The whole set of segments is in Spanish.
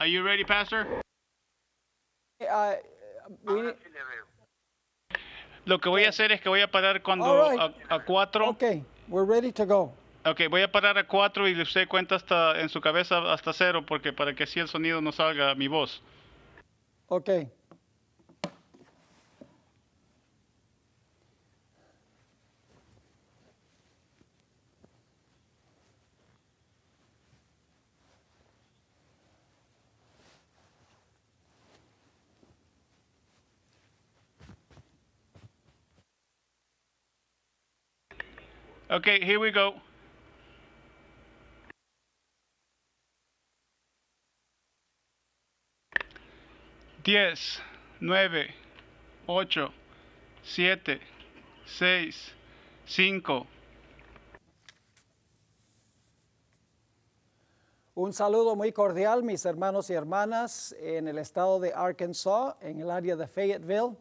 Are you ready, Pastor? Uh, we, Ahora sí le veo. Lo que voy a hacer es que voy a parar cuando all right. a 4. Okay, we're ready to go. Ok, voy a parar a 4 y usted cuenta hasta en su cabeza hasta 0 porque para que así el sonido no salga mi voz. Okay. Okay, here we go. Diez, 9, 8, 7, 6, 5. Un saludo muy cordial, mis hermanos y hermanas en el estado de Arkansas, en el área de Fayetteville.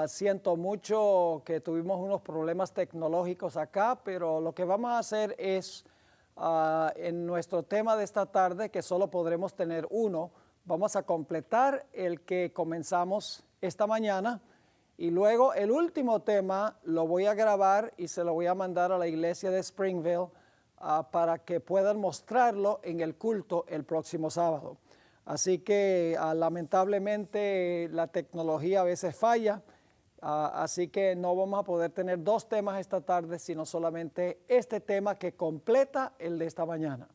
Siento mucho que tuvimos unos problemas tecnológicos acá, pero lo que vamos a hacer es, en nuestro tema de esta tarde, que solo podremos tener uno, vamos a completar el que comenzamos esta mañana y luego el último tema lo voy a grabar y se lo voy a mandar a la iglesia de Springville para que puedan mostrarlo en el culto el próximo sábado. Así que lamentablemente la tecnología a veces falla, así que no vamos a poder tener dos temas esta tarde, sino solamente este tema que completa el de esta mañana.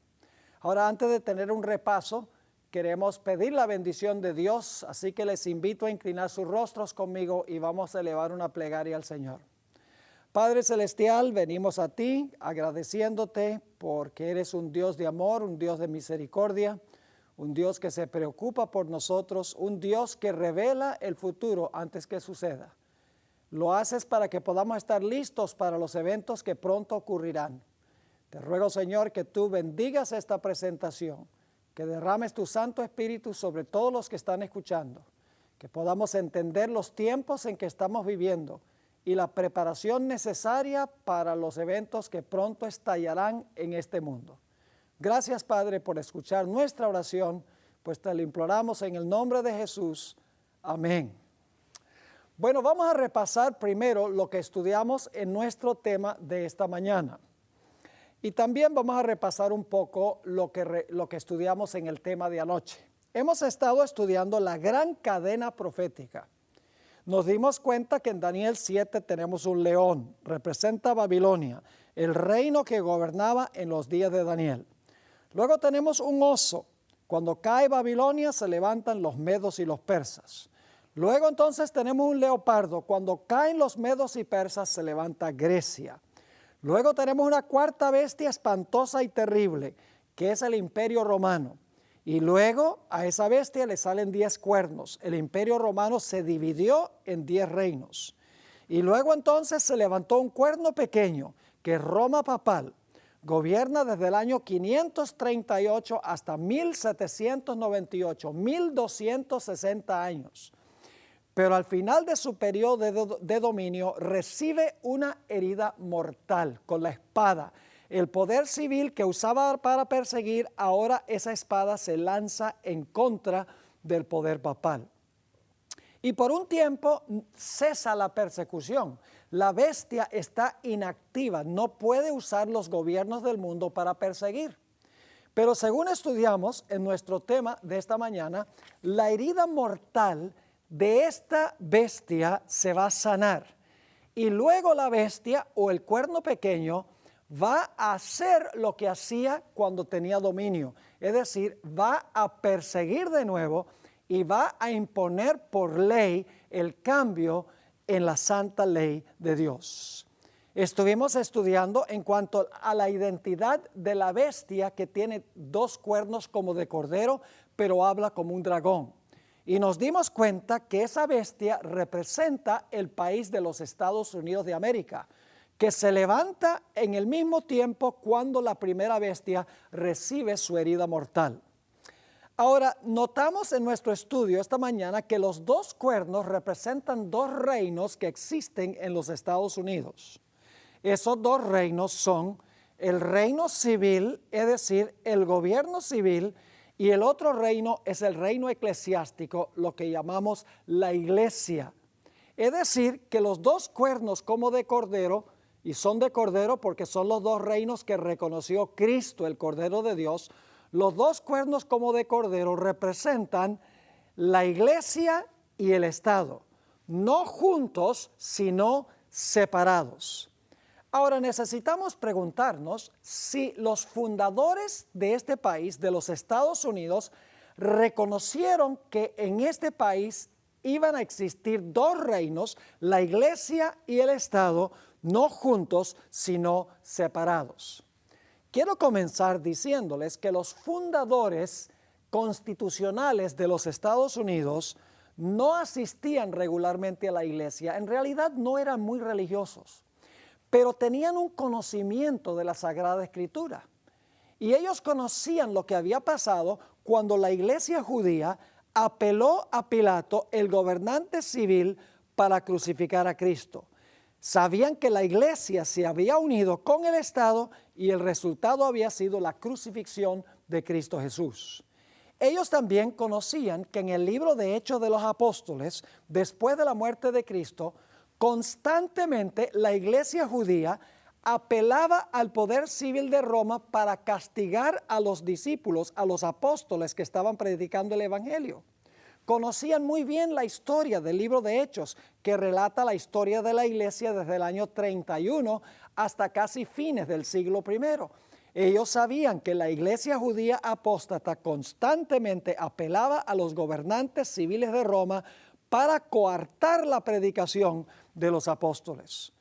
Ahora, antes de tener un repaso, queremos pedir la bendición de Dios, así que les invito a inclinar sus rostros conmigo y vamos a elevar una plegaria al Señor. Padre Celestial, venimos a ti agradeciéndote porque eres un Dios de amor, un Dios de misericordia, un Dios que se preocupa por nosotros, un Dios que revela el futuro antes que suceda. Lo haces para que podamos estar listos para los eventos que pronto ocurrirán. Te ruego, Señor, que tú bendigas esta presentación, que derrames tu Santo Espíritu sobre todos los que están escuchando, que podamos entender los tiempos en que estamos viviendo y la preparación necesaria para los eventos que pronto estallarán en este mundo. Gracias, Padre, por escuchar nuestra oración, pues te lo imploramos en el nombre de Jesús. Amén. Bueno, vamos a repasar primero lo que estudiamos en nuestro tema de esta mañana. Y también vamos a repasar un poco lo que estudiamos en el tema de anoche. Hemos estado estudiando la gran cadena profética. Nos dimos cuenta que en Daniel 7 tenemos un león, representa a Babilonia, el reino que gobernaba en los días de Daniel. Luego tenemos un oso. Cuando cae Babilonia se levantan los medos y los persas. Luego entonces tenemos un leopardo. Cuando caen los medos y persas se levanta Grecia. Luego tenemos una cuarta bestia espantosa y terrible, que es el Imperio Romano. Y luego a esa bestia le salen 10 cuernos. El Imperio Romano se dividió en 10 reinos. Y luego entonces se levantó un cuerno pequeño, que es Roma papal. Gobierna desde el año 538 hasta 1798, 1260 años. Pero al final de su periodo de dominio recibe una herida mortal con la espada. El poder civil que usaba para perseguir, ahora esa espada se lanza en contra del poder papal. Y por un tiempo cesa la persecución. La bestia está inactiva, no puede usar los gobiernos del mundo para perseguir. Pero según estudiamos en nuestro tema de esta mañana, la herida mortal de esta bestia se va a sanar. Y luego la bestia o el cuerno pequeño va a hacer lo que hacía cuando tenía dominio. Es decir, va a perseguir de nuevo y va a imponer por ley el cambio en la santa ley de Dios. Estuvimos estudiando en cuanto a la identidad de la bestia que tiene 2 cuernos como de cordero, pero habla como un dragón. Y nos dimos cuenta que esa bestia representa el país de los Estados Unidos de América, que se levanta en el mismo tiempo cuando la primera bestia recibe su herida mortal. Ahora, notamos en nuestro estudio esta mañana que los 2 cuernos representan 2 reinos que existen en los Estados Unidos. Esos 2 reinos son el reino civil, es decir, el gobierno civil, Y el otro reino es el reino eclesiástico, lo que llamamos la iglesia. Es decir, que los dos cuernos como de cordero, y son de cordero porque son los dos reinos que reconoció Cristo, el Cordero de Dios, los dos cuernos como de cordero representan la iglesia y el Estado, no juntos, sino separados. Ahora necesitamos preguntarnos si los fundadores de este país, de los Estados Unidos, reconocieron que en este país iban a existir dos reinos, la iglesia y el Estado, no juntos, sino separados. Quiero comenzar diciéndoles que los fundadores constitucionales de los Estados Unidos no asistían regularmente a la iglesia, en realidad no eran muy religiosos, pero tenían un conocimiento de la Sagrada Escritura. Y ellos conocían lo que había pasado cuando la iglesia judía apeló a Pilato, el gobernante civil, para crucificar a Cristo. Sabían que la iglesia se había unido con el Estado y el resultado había sido la crucifixión de Cristo Jesús. Ellos también conocían que en el libro de Hechos de los Apóstoles, después de la muerte de Cristo, constantemente la iglesia judía apelaba al poder civil de Roma para castigar a los discípulos, a los apóstoles que estaban predicando el evangelio. Conocían muy bien la historia del libro de Hechos, que relata la historia de la iglesia desde el año 31 hasta casi fines del siglo I. Ellos sabían que la iglesia judía apóstata constantemente apelaba a los gobernantes civiles de Roma para coartar la predicación de los apóstoles.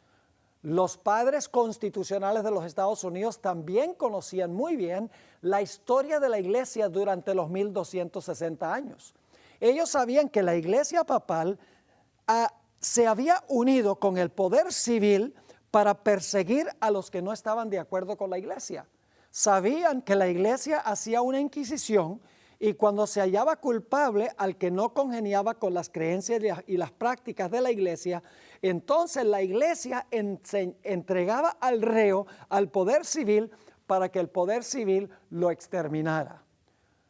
Los padres constitucionales de los Estados Unidos también conocían muy bien la historia de la iglesia durante los 1260 años. Ellos sabían que la iglesia papal se había unido con el poder civil para perseguir a los que no estaban de acuerdo con la iglesia. Sabían que la iglesia hacía una inquisición y cuando se hallaba culpable al que no congeniaba con las creencias y las prácticas de la iglesia, entonces la iglesia entregaba al reo al poder civil para que el poder civil lo exterminara.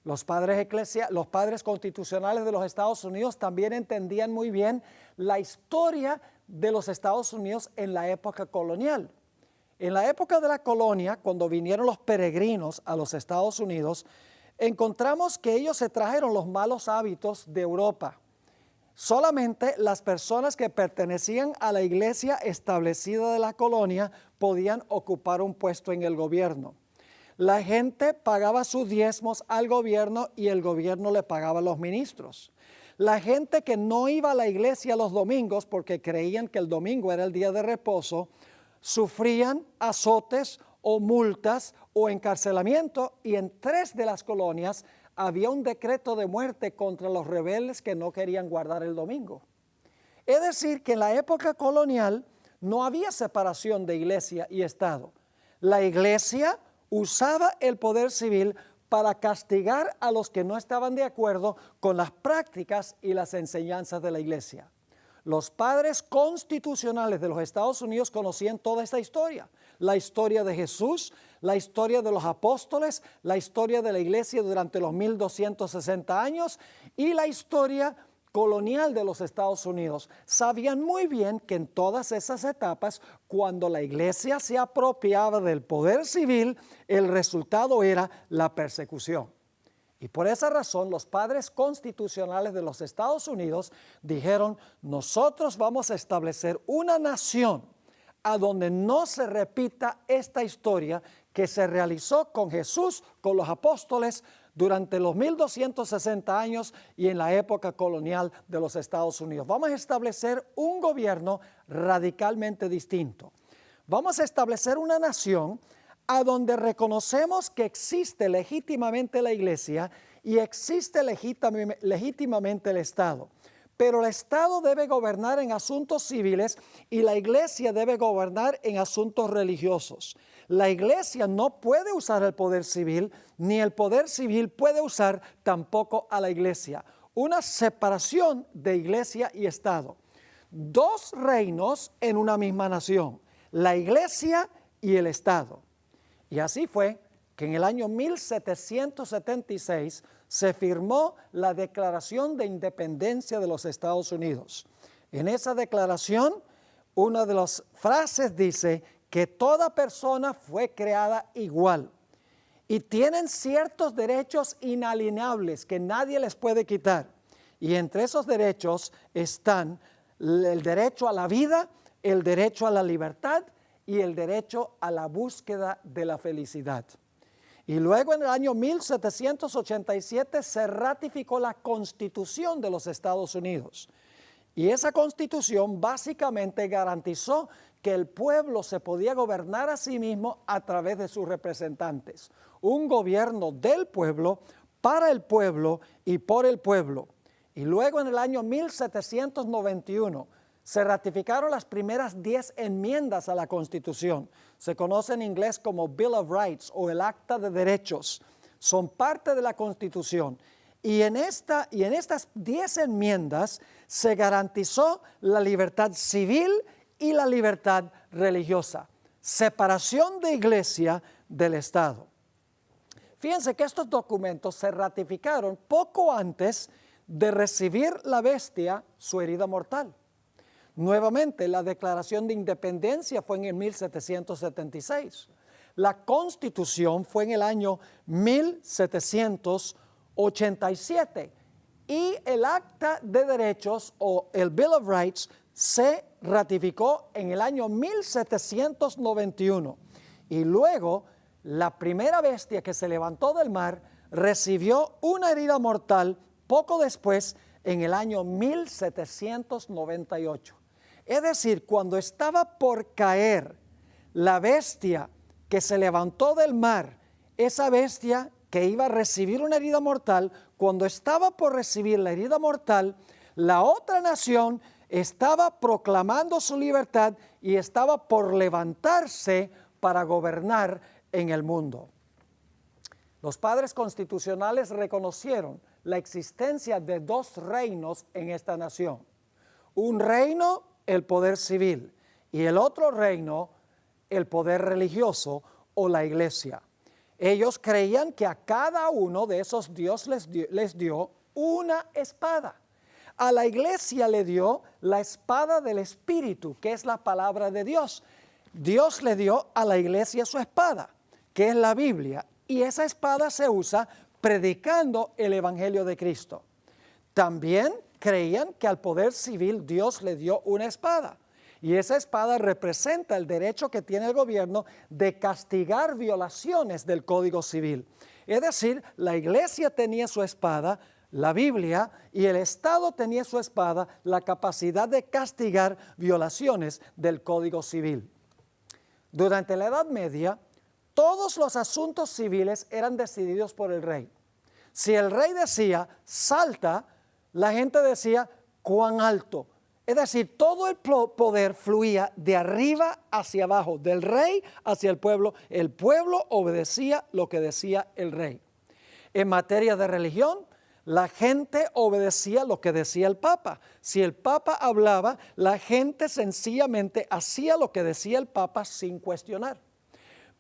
Los padres constitucionales de los Estados Unidos también entendían muy bien la historia de los Estados Unidos en la época colonial. En la época de la colonia, cuando vinieron los peregrinos a los Estados Unidos, encontramos que ellos se trajeron los malos hábitos de Europa. Solamente las personas que pertenecían a la iglesia establecida de la colonia podían ocupar un puesto en el gobierno. La gente pagaba sus diezmos al gobierno y el gobierno le pagaba a los ministros. La gente que no iba a la iglesia los domingos porque creían que el domingo era el día de reposo, sufrían azotes o multas o encarcelamiento, y en 3 de las colonias había un decreto de muerte contra los rebeldes que no querían guardar el domingo. Es decir, que en la época colonial no había separación de iglesia y Estado. La iglesia usaba el poder civil para castigar a los que no estaban de acuerdo con las prácticas y las enseñanzas de la iglesia. Los padres constitucionales de los Estados Unidos conocían toda esta historia. La historia de Jesús, la historia de los apóstoles, la historia de la iglesia durante los 1260 años y la historia colonial de los Estados Unidos. Sabían muy bien que en todas esas etapas, cuando la iglesia se apropiaba del poder civil, el resultado era la persecución. Y por esa razón los padres constitucionales de los Estados Unidos dijeron: nosotros vamos a establecer una nación a donde no se repita esta historia que se realizó con Jesús, con los apóstoles, durante los 1260 años y en la época colonial de los Estados Unidos. Vamos a establecer un gobierno radicalmente distinto. Vamos a establecer una nación a donde reconocemos que existe legítimamente la iglesia y existe legítimamente el Estado. Pero el Estado debe gobernar en asuntos civiles y la iglesia debe gobernar en asuntos religiosos. La iglesia no puede usar el poder civil, ni el poder civil puede usar tampoco a la iglesia. Una separación de iglesia y Estado. 2 reinos en una misma nación, la iglesia y el Estado. Y así fue que en el año 1776 se firmó la Declaración de Independencia de los Estados Unidos. En esa declaración, una de las frases dice que toda persona fue creada igual y tienen ciertos derechos inalienables que nadie les puede quitar. Y entre esos derechos están el derecho a la vida, el derecho a la libertad y el derecho a la búsqueda de la felicidad. Y luego en el año 1787 se ratificó la Constitución de los Estados Unidos. Y esa Constitución básicamente garantizó que el pueblo se podía gobernar a sí mismo a través de sus representantes. Un gobierno del pueblo, para el pueblo y por el pueblo. Y luego en el año 1791 se ratificaron las primeras 10 enmiendas a la Constitución. Se conoce en inglés como Bill of Rights o el Acta de Derechos. Son parte de la Constitución. Y en estas 10 enmiendas se garantizó la libertad civil y la libertad religiosa. Separación de iglesia del Estado. Fíjense que estos documentos se ratificaron poco antes de recibir la bestia su herida mortal. Nuevamente, la Declaración de Independencia fue en el 1776. La Constitución fue en el año 1787 y el Acta de Derechos o el Bill of Rights se ratificó en el año 1791. Y luego, la primera bestia que se levantó del mar recibió una herida mortal poco después, en el año 1798. Es decir, cuando estaba por caer la bestia que se levantó del mar, esa bestia que iba a recibir una herida mortal, cuando estaba por recibir la herida mortal, la otra nación estaba proclamando su libertad y estaba por levantarse para gobernar en el mundo. Los padres constitucionales reconocieron la existencia de 2 reinos en esta nación. Un reino, el poder civil, y el otro reino, el poder religioso o la iglesia. Ellos creían que a cada uno de esos Dios les dio una espada. A la iglesia le dio la espada del Espíritu, que es la palabra de Dios. Dios le dio a la iglesia su espada, que es la Biblia, y esa espada se usa predicando el Evangelio de Cristo. También creían que al poder civil Dios le dio una espada, y esa espada representa el derecho que tiene el gobierno de castigar violaciones del Código Civil. Es decir, la iglesia tenía su espada, la Biblia, y el Estado tenía su espada, la capacidad de castigar violaciones del Código Civil. Durante la Edad Media, todos los asuntos civiles eran decididos por el rey. Si el rey decía, salta, la gente decía, cuán alto. Es decir, todo el poder fluía de arriba hacia abajo, del rey hacia el pueblo. El pueblo obedecía lo que decía el rey. En materia de religión, la gente obedecía lo que decía el Papa. Si el Papa hablaba, la gente sencillamente hacía lo que decía el Papa sin cuestionar.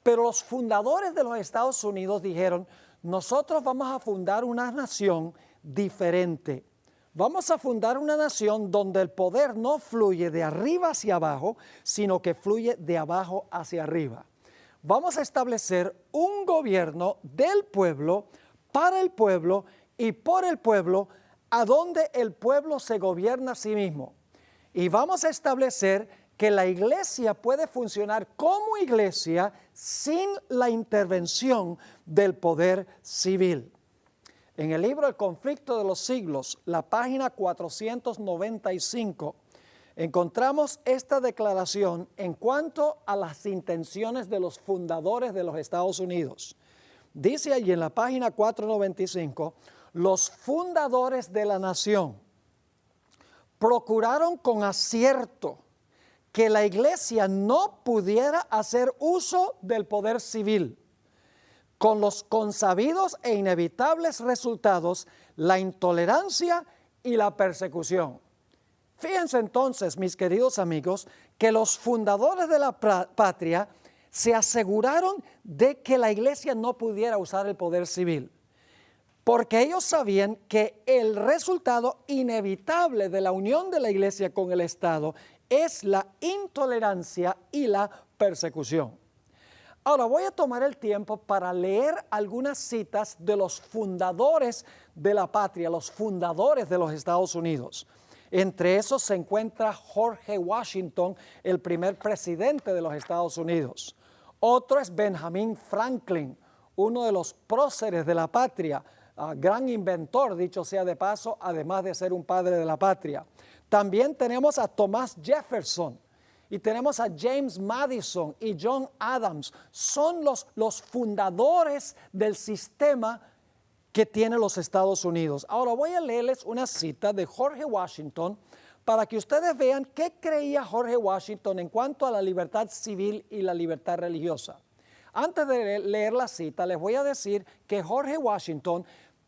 Pero los fundadores de los Estados Unidos dijeron, nosotros vamos a fundar una nación diferente. Vamos a fundar una nación donde el poder no fluye de arriba hacia abajo, sino que fluye de abajo hacia arriba. Vamos a establecer un gobierno del pueblo, para el pueblo y por el pueblo, a donde el pueblo se gobierna a sí mismo. Y vamos a establecer que la iglesia puede funcionar como iglesia sin la intervención del poder civil. En el libro El conflicto de los siglos, la página 495, encontramos esta declaración en cuanto a las intenciones de los fundadores de los Estados Unidos. Dice allí en la página 495, los fundadores de la nación procuraron con acierto que la iglesia no pudiera hacer uso del poder civil, con los consabidos e inevitables resultados, la intolerancia y la persecución. Fíjense entonces, mis queridos amigos, que los fundadores de la patria se aseguraron de que la iglesia no pudiera usar el poder civil, porque ellos sabían que el resultado inevitable de la unión de la iglesia con el Estado es la intolerancia y la persecución. Ahora voy a tomar el tiempo para leer algunas citas de los fundadores de la patria, los fundadores de los Estados Unidos. Entre esos se encuentra George Washington, el primer presidente de los Estados Unidos. Otro es Benjamin Franklin, uno de los próceres de la patria, gran inventor, dicho sea de paso, además de ser un padre de la patria. También tenemos a Thomas Jefferson y tenemos a James Madison y John Adams. Son los fundadores del sistema que tiene los Estados Unidos. Ahora voy a leerles una cita de George Washington para que ustedes vean qué creía George Washington en cuanto a la libertad civil y la libertad religiosa. Antes de leer la cita, les voy a decir que George Washington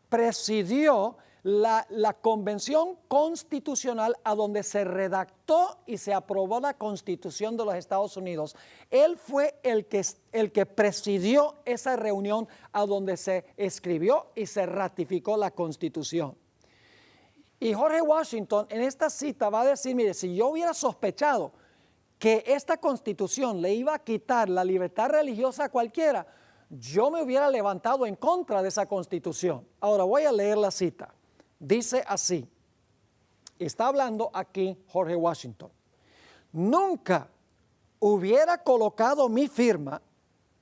presidió la convención constitucional a donde se redactó y se aprobó la Constitución de los Estados Unidos. Él fue el que presidió esa reunión a donde se escribió y se ratificó la Constitución. Y George Washington en esta cita va a decir, mire, si yo hubiera sospechado que esta Constitución le iba a quitar la libertad religiosa a cualquiera, yo me hubiera levantado en contra de esa Constitución. Ahora voy a leer la cita. Dice así, está hablando aquí George Washington: nunca hubiera colocado mi firma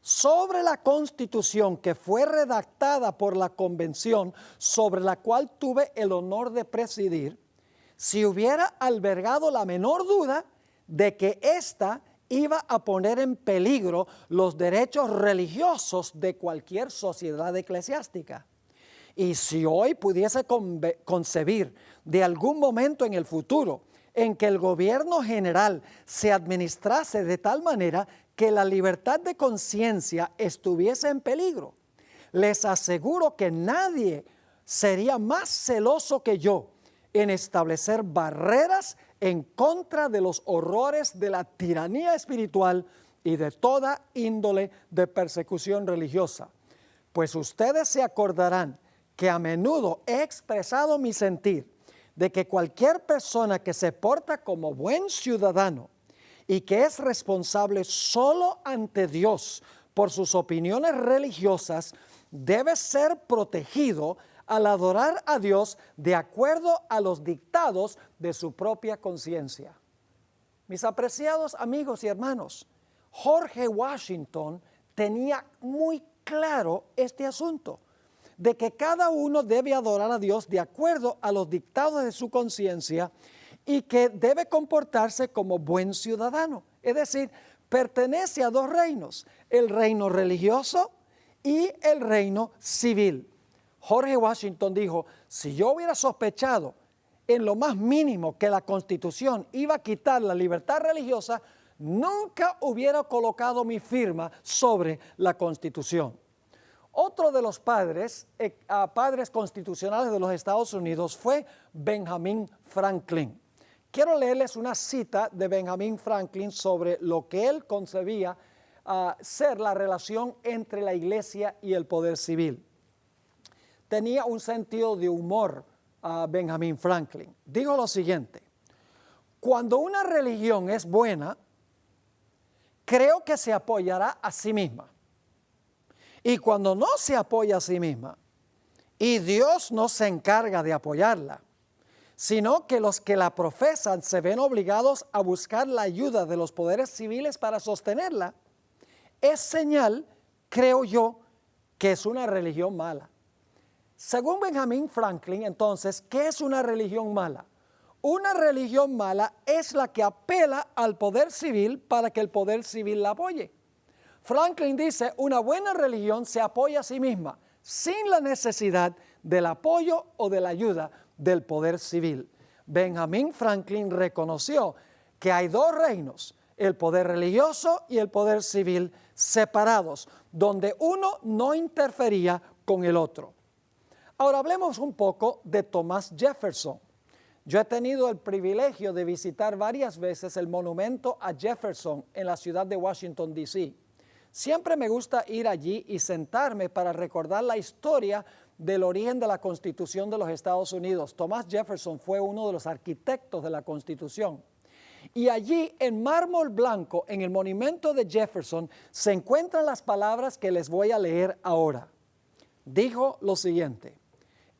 sobre la Constitución que fue redactada por la convención sobre la cual tuve el honor de presidir, si hubiera albergado la menor duda de que ésta iba a poner en peligro los derechos religiosos de cualquier sociedad eclesiástica. Y si hoy pudiese concebir de algún momento en el futuro en que el gobierno general se administrase de tal manera que la libertad de conciencia estuviese en peligro, les aseguro que nadie sería más celoso que yo en establecer barreras en contra de los horrores de la tiranía espiritual y de toda índole de persecución religiosa. Pues ustedes se acordarán que a menudo he expresado mi sentir de que cualquier persona que se porta como buen ciudadano y que es responsable solo ante Dios por sus opiniones religiosas debe ser protegido al adorar a Dios de acuerdo a los dictados de su propia conciencia. Mis apreciados amigos y hermanos, George Washington tenía muy claro este asunto, de que cada uno debe adorar a Dios de acuerdo a los dictados de su conciencia y que debe comportarse como buen ciudadano. Es decir, pertenece a dos reinos, el reino religioso y el reino civil. George Washington dijo, si yo hubiera sospechado en lo más mínimo que la Constitución iba a quitar la libertad religiosa, nunca hubiera colocado mi firma sobre la Constitución. Otro de los padres constitucionales de los Estados Unidos fue Benjamin Franklin. Quiero leerles una cita de Benjamin Franklin sobre lo que él concebía ser la relación entre la iglesia y el poder civil. Tenía un sentido de humor Benjamin Franklin. Dijo lo siguiente: cuando una religión es buena, creo que se apoyará a sí misma. Y cuando no se apoya a sí misma, y Dios no se encarga de apoyarla, sino que los que la profesan se ven obligados a buscar la ayuda de los poderes civiles para sostenerla, es señal, creo yo, que es una religión mala. Según Benjamin Franklin, entonces, ¿qué es una religión mala? Una religión mala es la que apela al poder civil para que el poder civil la apoye. Franklin dice, una buena religión se apoya a sí misma, sin la necesidad del apoyo o de la ayuda del poder civil. Benjamin Franklin reconoció que hay dos reinos, el poder religioso y el poder civil, separados, donde uno no interfería con el otro. Ahora hablemos un poco de Thomas Jefferson. Yo he tenido el privilegio de visitar varias veces el monumento a Jefferson en la ciudad de Washington, D.C. Siempre me gusta ir allí y sentarme para recordar la historia del origen de la Constitución de los Estados Unidos. Thomas Jefferson fue uno de los arquitectos de la Constitución. Y allí, en mármol blanco, en el monumento de Jefferson, se encuentran las palabras que les voy a leer ahora. Dijo lo siguiente: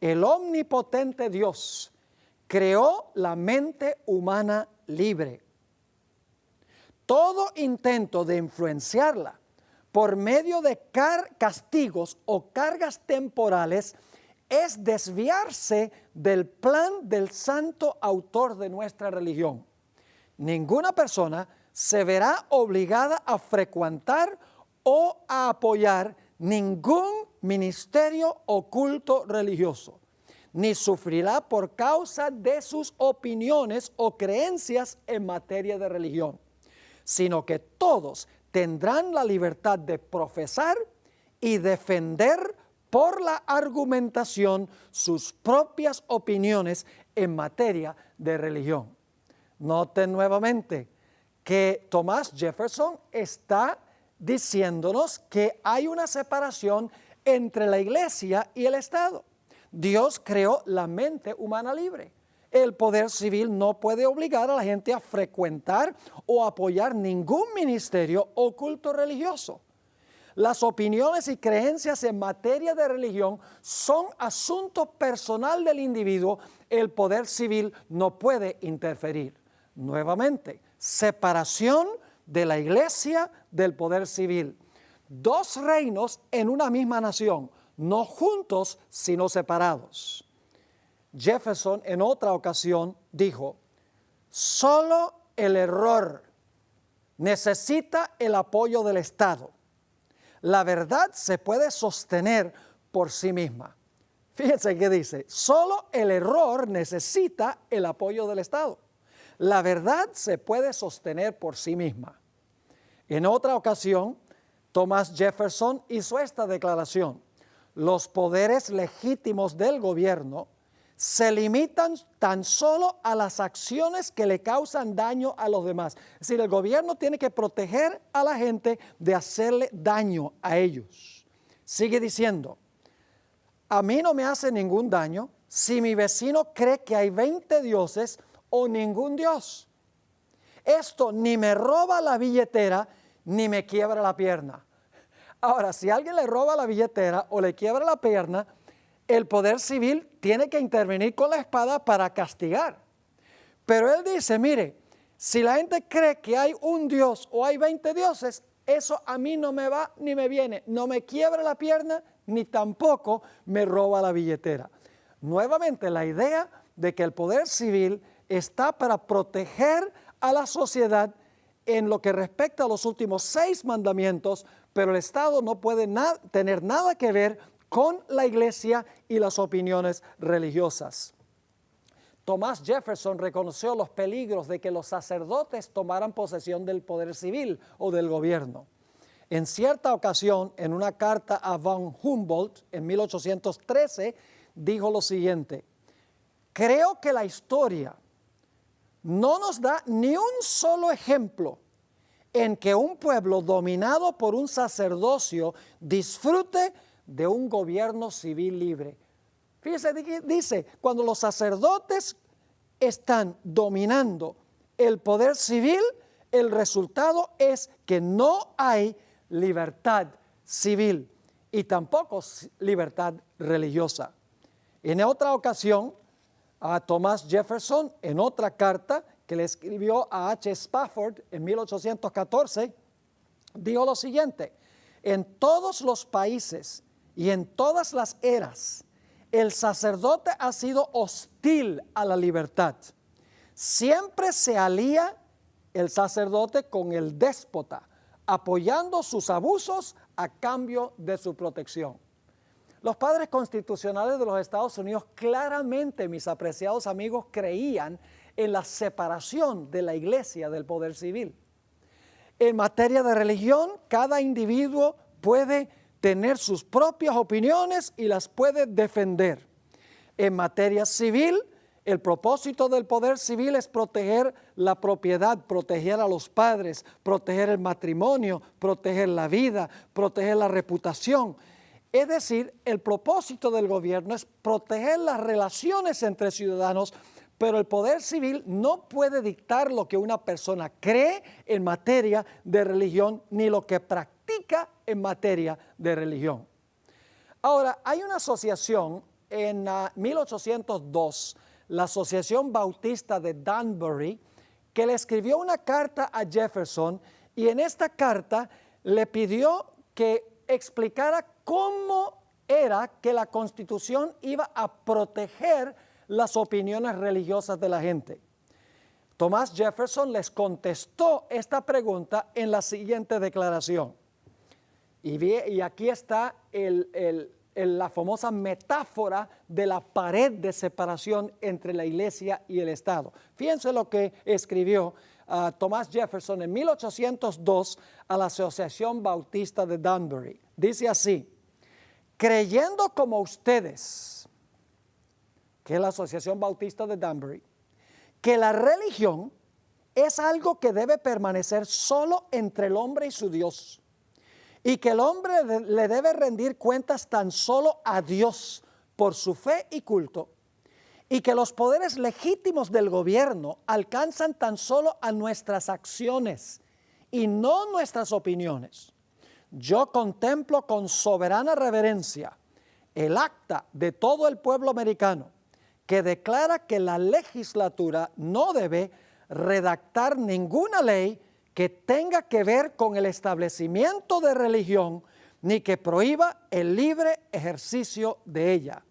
el omnipotente Dios creó la mente humana libre. Todo intento de influenciarla por medio de castigos o cargas temporales es desviarse del plan del santo autor de nuestra religión. Ninguna persona se verá obligada a frecuentar o a apoyar ningún ministerio o culto religioso, ni sufrirá por causa de sus opiniones o creencias en materia de religión, sino que todos tendrán la libertad de profesar y defender por la argumentación sus propias opiniones en materia de religión. Noten nuevamente que Thomas Jefferson está diciéndonos que hay una separación entre la iglesia y el Estado. Dios creó la mente humana libre. El poder civil no puede obligar a la gente a frecuentar o apoyar ningún ministerio o culto religioso. Las opiniones y creencias en materia de religión son asunto personal del individuo. El poder civil no puede interferir. Nuevamente, separación de la iglesia del poder civil. Dos reinos en una misma nación, no juntos, sino separados. Jefferson en otra ocasión dijo: solo el error necesita el apoyo del Estado. La verdad se puede sostener por sí misma. Fíjense que dice: solo el error necesita el apoyo del Estado. La verdad se puede sostener por sí misma. En otra ocasión, Thomas Jefferson hizo esta declaración: los poderes legítimos del gobierno se limitan tan solo a las acciones que le causan daño a los demás. Es decir, el gobierno tiene que proteger a la gente de hacerle daño a ellos. Sigue diciendo: a mí no me hace ningún daño si mi vecino cree que hay 20 dioses o ningún Dios. Esto ni me roba la billetera ni me quiebra la pierna. Ahora, si alguien le roba la billetera o le quiebra la pierna, el poder civil tiene que intervenir con la espada para castigar. Pero él dice: mire, si la gente cree que hay un Dios o hay 20 dioses, eso a mí no me va ni me viene, no me quiebra la pierna ni tampoco me roba la billetera. Nuevamente, la idea de que el poder civil está para proteger a la sociedad en lo que respecta a los últimos 6 mandamientos, pero el Estado no puede tener nada que ver con la iglesia y las opiniones religiosas. Thomas Jefferson reconoció los peligros de que los sacerdotes tomaran posesión del poder civil o del gobierno. En cierta ocasión, en una carta a von Humboldt en 1813, dijo lo siguiente: creo que la historia no nos da ni un solo ejemplo en que un pueblo dominado por un sacerdocio disfrute de un gobierno civil libre. Fíjese, dice, cuando los sacerdotes están dominando el poder civil, el resultado es que no hay libertad civil y tampoco libertad religiosa. En otra ocasión, a Thomas Jefferson, en otra carta que le escribió a H. Spafford en 1814, dijo lo siguiente: en todos los países y en todas las eras, el sacerdote ha sido hostil a la libertad. Siempre se alía el sacerdote con el déspota, apoyando sus abusos a cambio de su protección. Los padres constitucionales de los Estados Unidos claramente, mis apreciados amigos, creían en la separación de la iglesia del poder civil. En materia de religión, cada individuo puede tener sus propias opiniones y las puede defender. En materia civil, El propósito del poder civil es proteger la propiedad, proteger a los padres, proteger el matrimonio, proteger la vida, proteger la reputación. Es decir, el propósito del gobierno es proteger las relaciones entre ciudadanos, pero el poder civil no puede dictar lo que una persona cree en materia de religión ni lo que practica en materia de religión. Ahora, hay una asociación en 1802, la Asociación Bautista de Danbury, que le escribió una carta a Jefferson y en esta carta le pidió que explicara cómo era que la Constitución iba a proteger las opiniones religiosas de la gente. Thomas Jefferson les contestó esta pregunta en la siguiente declaración. Y aquí está la famosa metáfora de la pared de separación entre la iglesia y el Estado. Fíjense lo que escribió Thomas Jefferson en 1802 a la Asociación Bautista de Danbury. Dice así: creyendo como ustedes, que es la Asociación Bautista de Danbury, que la religión es algo que debe permanecer solo entre el hombre y su Dios, y que el hombre le debe rendir cuentas tan solo a Dios por su fe y culto, y que los poderes legítimos del gobierno alcanzan tan solo a nuestras acciones y no nuestras opiniones. Yo contemplo con soberana reverencia el acta de todo el pueblo americano que declara que la legislatura no debe redactar ninguna ley que tenga que ver con el establecimiento de religión ni que prohíba el libre ejercicio de ella,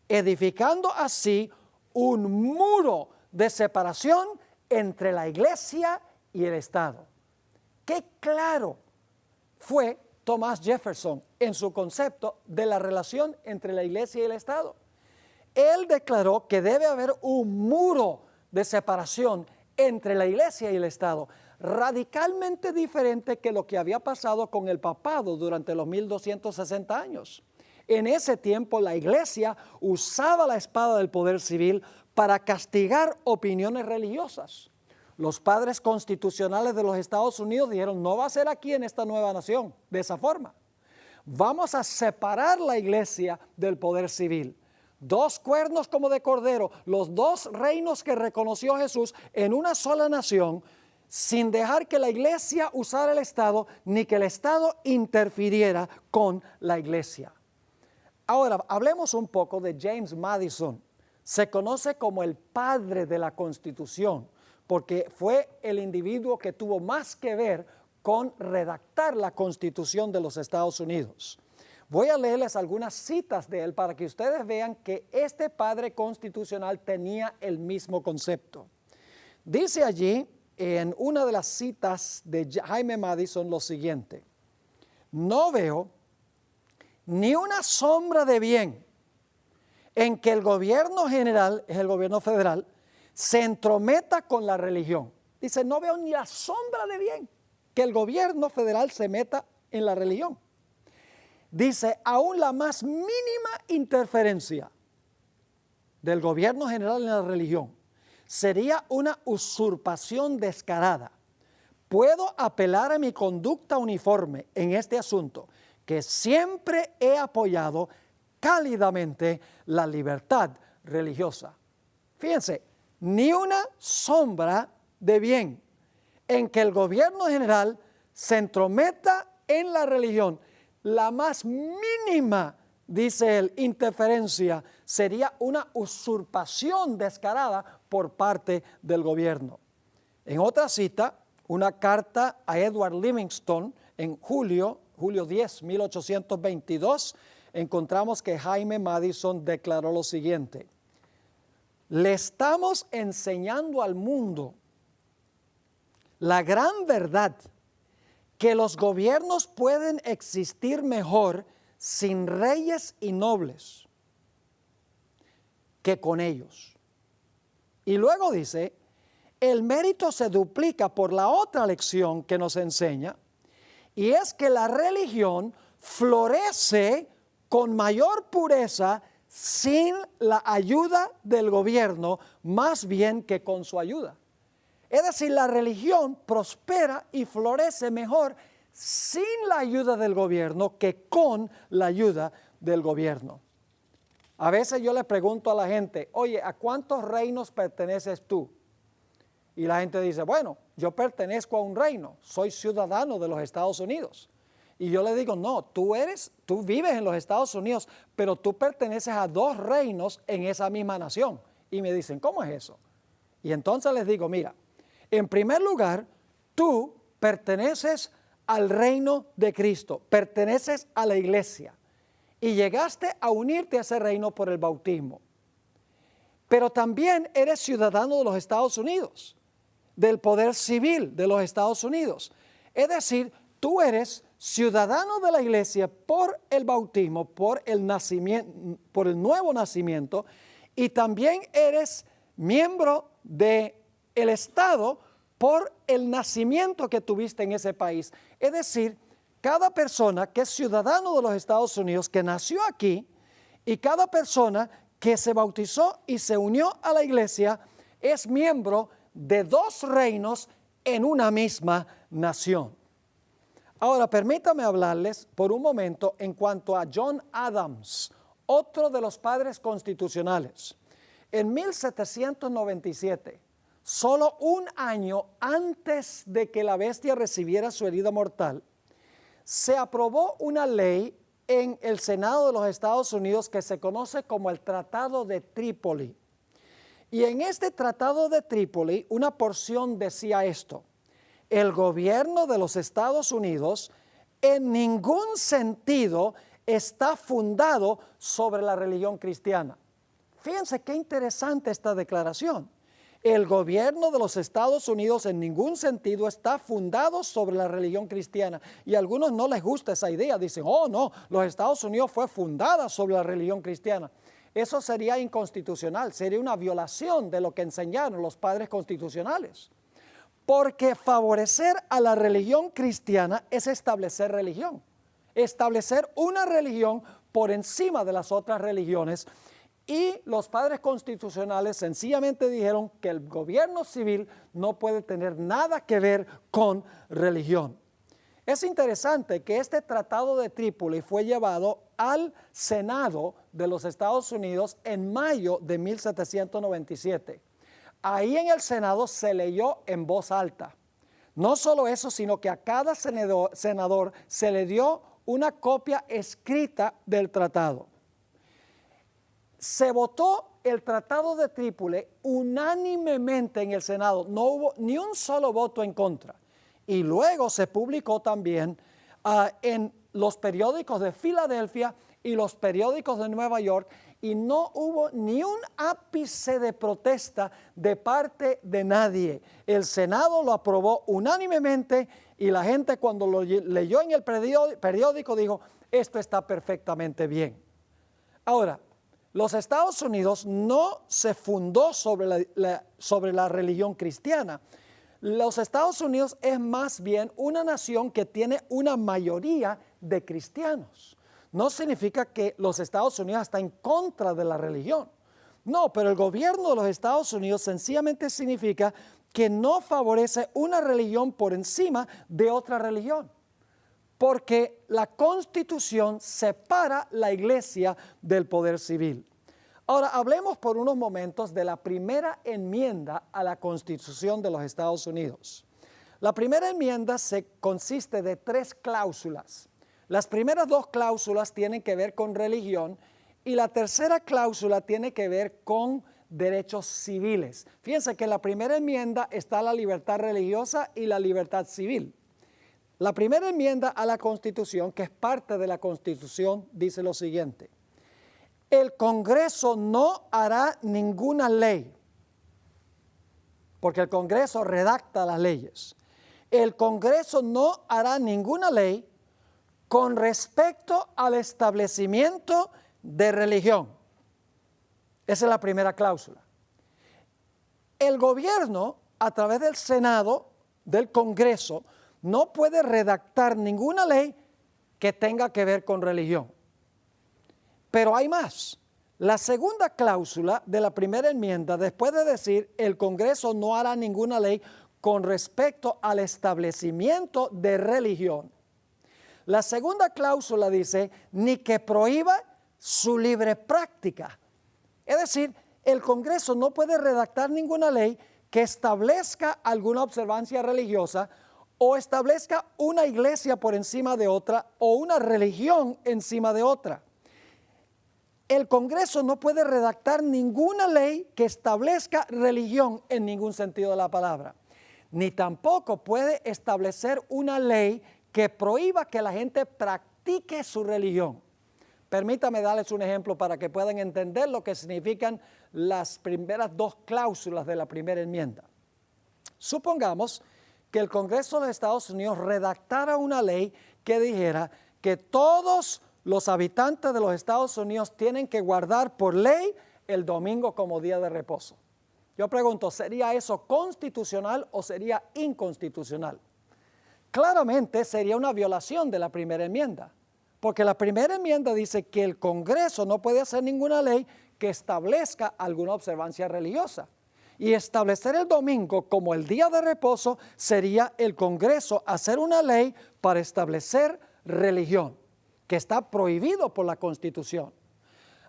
edificando así un muro de separación entre la iglesia y el Estado. ¡Qué claro fue Thomas Jefferson en su concepto de la relación entre la iglesia y el Estado! Él declaró que debe haber un muro de separación entre la iglesia y el Estado, radicalmente diferente que lo que había pasado con el papado durante los 1260 años. En ese tiempo la iglesia usaba la espada del poder civil para castigar opiniones religiosas. Los padres constitucionales de los Estados Unidos dijeron: no va a ser aquí en esta nueva nación de esa forma. Vamos a separar la iglesia del poder civil. Dos cuernos como de cordero, los dos reinos que reconoció Jesús en una sola nación, sin dejar que la iglesia usara el Estado, ni que el Estado interfiriera con la iglesia. Ahora, hablemos un poco de James Madison. Se conoce como el padre de la Constitución, porque fue el individuo que tuvo más que ver con redactar la Constitución de los Estados Unidos. Voy a leerles algunas citas de él para que ustedes vean que este padre constitucional tenía el mismo concepto. Dice allí, en una de las citas de Jaime Madison, lo siguiente: no veo ni una sombra de bien en que el gobierno general, es el gobierno federal, se entrometa con la religión. Dice, no veo ni la sombra de bien que el gobierno federal se meta en la religión. Dice, aún la más mínima interferencia del gobierno general en la religión sería una usurpación descarada. Puedo apelar a mi conducta uniforme en este asunto, que siempre he apoyado cálidamente la libertad religiosa. Fíjense, ni una sombra de bien en que el gobierno general se entrometa en la religión. La más mínima, dice él, interferencia sería una usurpación descarada por parte del gobierno. En otra cita, una carta a Edward Livingston en julio 10, 1822, encontramos que Jaime Madison declaró lo siguiente: le estamos enseñando al mundo la gran verdad que los gobiernos pueden existir mejor sin reyes y nobles que con ellos. Y luego dice, el mérito se duplica por la otra lección que nos enseña, y es que la religión florece con mayor pureza sin la ayuda del gobierno más bien que con su ayuda. Es decir, la religión prospera y florece mejor sin la ayuda del gobierno que con la ayuda del gobierno. A veces yo le pregunto a la gente, oye, ¿a cuántos reinos perteneces tú? Y la gente dice, bueno, yo pertenezco a un reino, soy ciudadano de los Estados Unidos. Y yo le digo, no, tú vives en los Estados Unidos, pero tú perteneces a 2 reinos en esa misma nación. Y me dicen, ¿cómo es eso? Y entonces les digo, mira, en primer lugar, tú perteneces al reino de Cristo, perteneces a la iglesia y llegaste a unirte a ese reino por el bautismo. Pero también eres ciudadano de los Estados Unidos, del poder civil de los Estados Unidos. Es decir, tú eres ciudadano de la iglesia por el bautismo, por el nacimiento, por el nuevo nacimiento, y también eres miembro del Estado por el nacimiento que tuviste en ese país. Es decir, cada persona que es ciudadano de los Estados Unidos, que nació aquí, y cada persona que se bautizó y se unió a la iglesia, es miembro de 2 reinos en una misma nación. Ahora, permítame hablarles por un momento en cuanto a John Adams, otro de los padres constitucionales. En 1797, solo un año antes de que la bestia recibiera su herida mortal, se aprobó una ley en el Senado de los Estados Unidos que se conoce como el Tratado de Trípoli. Y en este Tratado de Trípoli, una porción decía esto: el gobierno de los Estados Unidos en ningún sentido está fundado sobre la religión cristiana. Fíjense qué interesante esta declaración. El gobierno de los Estados Unidos en ningún sentido está fundado sobre la religión cristiana. Y a algunos no les gusta esa idea. Dicen, oh no, los Estados Unidos fue fundada sobre la religión cristiana. Eso sería inconstitucional, sería una violación de lo que enseñaron los padres constitucionales. Porque favorecer a la religión cristiana es establecer religión. Establecer una religión por encima de las otras religiones. Y los padres constitucionales sencillamente dijeron que el gobierno civil no puede tener nada que ver con religión. Es interesante que este Tratado de Trípoli fue llevado al Senado de los Estados Unidos en mayo de 1797. Ahí en el Senado se leyó en voz alta. No solo eso, sino que a cada senador se le dio una copia escrita del tratado. Se votó el Tratado de Trípoli unánimemente en el Senado, no hubo ni un solo voto en contra. Y luego se publicó también en los periódicos de Filadelfia y los periódicos de Nueva York, y no hubo ni un ápice de protesta de parte de nadie. El Senado lo aprobó unánimemente y la gente cuando lo leyó en el periódico dijo, esto está perfectamente bien. Ahora, los Estados Unidos no se fundó sobre la religión cristiana. Los Estados Unidos es más bien una nación que tiene una mayoría de cristianos. No significa que los Estados Unidos están en contra de la religión. No, pero el gobierno de los Estados Unidos sencillamente significa que no favorece una religión por encima de otra religión. Porque la Constitución separa la iglesia del poder civil. Ahora, hablemos por unos momentos de la primera enmienda a la Constitución de los Estados Unidos. La primera enmienda consiste de 3 cláusulas. Las primeras 2 cláusulas tienen que ver con religión y la tercera cláusula tiene que ver con derechos civiles. Fíjense que en la primera enmienda está la libertad religiosa y la libertad civil. La primera enmienda a la Constitución, que es parte de la Constitución, dice lo siguiente: el Congreso no hará ninguna ley, porque el Congreso redacta las leyes. El Congreso no hará ninguna ley con respecto al establecimiento de religión. Esa es la primera cláusula. El gobierno, a través del Senado, del Congreso, no puede redactar ninguna ley que tenga que ver con religión. Pero hay más. La segunda cláusula de la primera enmienda, después de decir el Congreso no hará ninguna ley con respecto al establecimiento de religión, la segunda cláusula dice ni que prohíba su libre práctica. Es decir, el Congreso no puede redactar ninguna ley que establezca alguna observancia religiosa o establezca una iglesia por encima de otra o una religión encima de otra. El Congreso no puede redactar ninguna ley que establezca religión en ningún sentido de la palabra, ni tampoco puede establecer una ley que prohíba que la gente practique su religión. Permítame darles un ejemplo para que puedan entender lo que significan las primeras dos cláusulas de la primera enmienda. Supongamos que el Congreso de Estados Unidos redactara una ley que dijera que todos los habitantes de los Estados Unidos tienen que guardar por ley el domingo como día de reposo. Yo pregunto, ¿sería eso constitucional o sería inconstitucional? Claramente sería una violación de la primera enmienda, porque la primera enmienda dice que el Congreso no puede hacer ninguna ley que establezca alguna observancia religiosa. Y establecer el domingo como el día de reposo sería el Congreso hacer una ley para establecer religión, que está prohibido por la Constitución.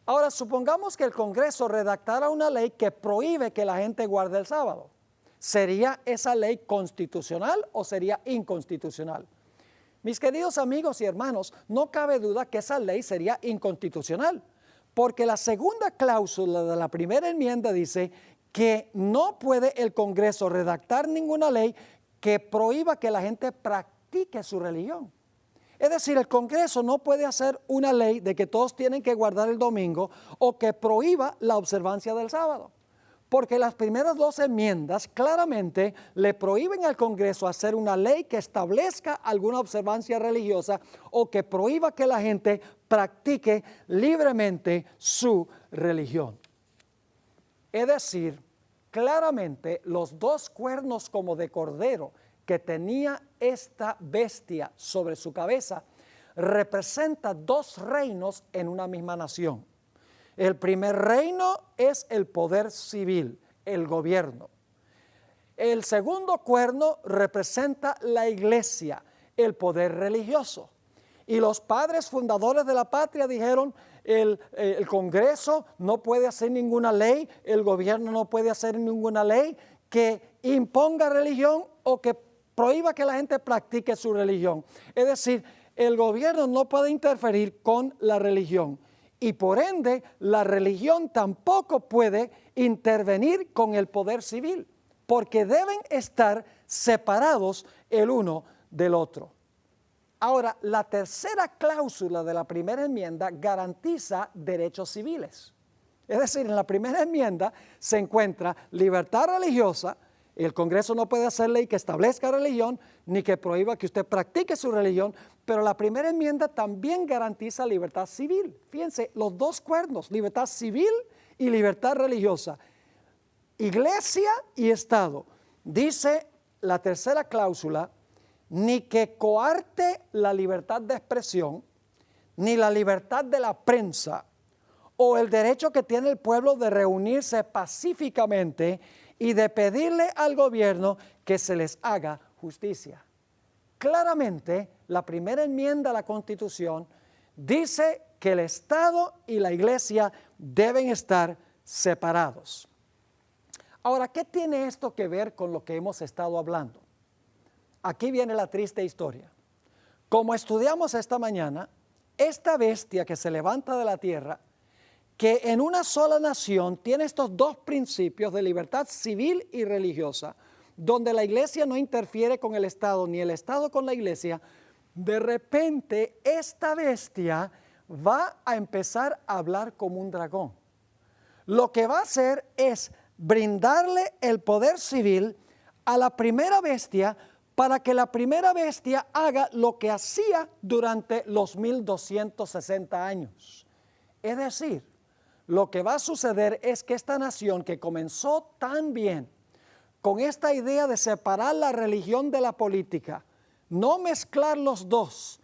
Ahora, supongamos que el Congreso redactara una ley que prohíbe que la gente guarde el sábado. ¿Sería esa ley constitucional o sería inconstitucional? Mis queridos amigos y hermanos, no cabe duda que esa ley sería inconstitucional, porque la segunda cláusula de la primera enmienda dice que no puede el Congreso redactar ninguna ley que prohíba que la gente practique su religión. Es decir, el Congreso no puede hacer una ley de que todos tienen que guardar el domingo o que prohíba la observancia del sábado, porque las primeras dos enmiendas claramente le prohíben al Congreso hacer una ley que establezca alguna observancia religiosa o que prohíba que la gente practique libremente su religión. Es decir, claramente los dos cuernos como de cordero que tenía esta bestia sobre su cabeza representa dos reinos en una misma nación. El primer reino es el poder civil, el gobierno. El segundo cuerno representa la iglesia, el poder religioso. Y los padres fundadores de la patria dijeron, el Congreso no puede hacer ninguna ley, el gobierno no puede hacer ninguna ley que imponga religión o que prohíba que la gente practique su religión. Es decir, el gobierno no puede interferir con la religión y por ende la religión tampoco puede intervenir con el poder civil, porque deben estar separados el uno del otro. Ahora, la tercera cláusula de la primera enmienda garantiza derechos civiles. Es decir, en la primera enmienda se encuentra libertad religiosa. El Congreso no puede hacer ley que establezca religión ni que prohíba que usted practique su religión, pero la primera enmienda también garantiza libertad civil. Fíjense, los dos cuernos, libertad civil y libertad religiosa. Iglesia y Estado. Dice la tercera cláusula, ni que coarte la libertad de expresión, ni la libertad de la prensa, o el derecho que tiene el pueblo de reunirse pacíficamente y de pedirle al gobierno que se les haga justicia. Claramente, la primera enmienda a la Constitución dice que el Estado y la Iglesia deben estar separados. Ahora, ¿qué tiene esto que ver con lo que hemos estado hablando? Aquí viene la triste historia. Como estudiamos esta mañana, esta bestia que se levanta de la tierra, que en una sola nación tiene estos dos principios de libertad civil y religiosa, donde la iglesia no interfiere con el Estado, ni el Estado con la iglesia, de repente esta bestia va a empezar a hablar como un dragón. Lo que va a hacer es brindarle el poder civil a la primera bestia para que la primera bestia haga lo que hacía durante los 1260 años. Es decir, lo que va a suceder es que esta nación que comenzó tan bien, con esta idea de separar la religión de la política, no mezclar los dos,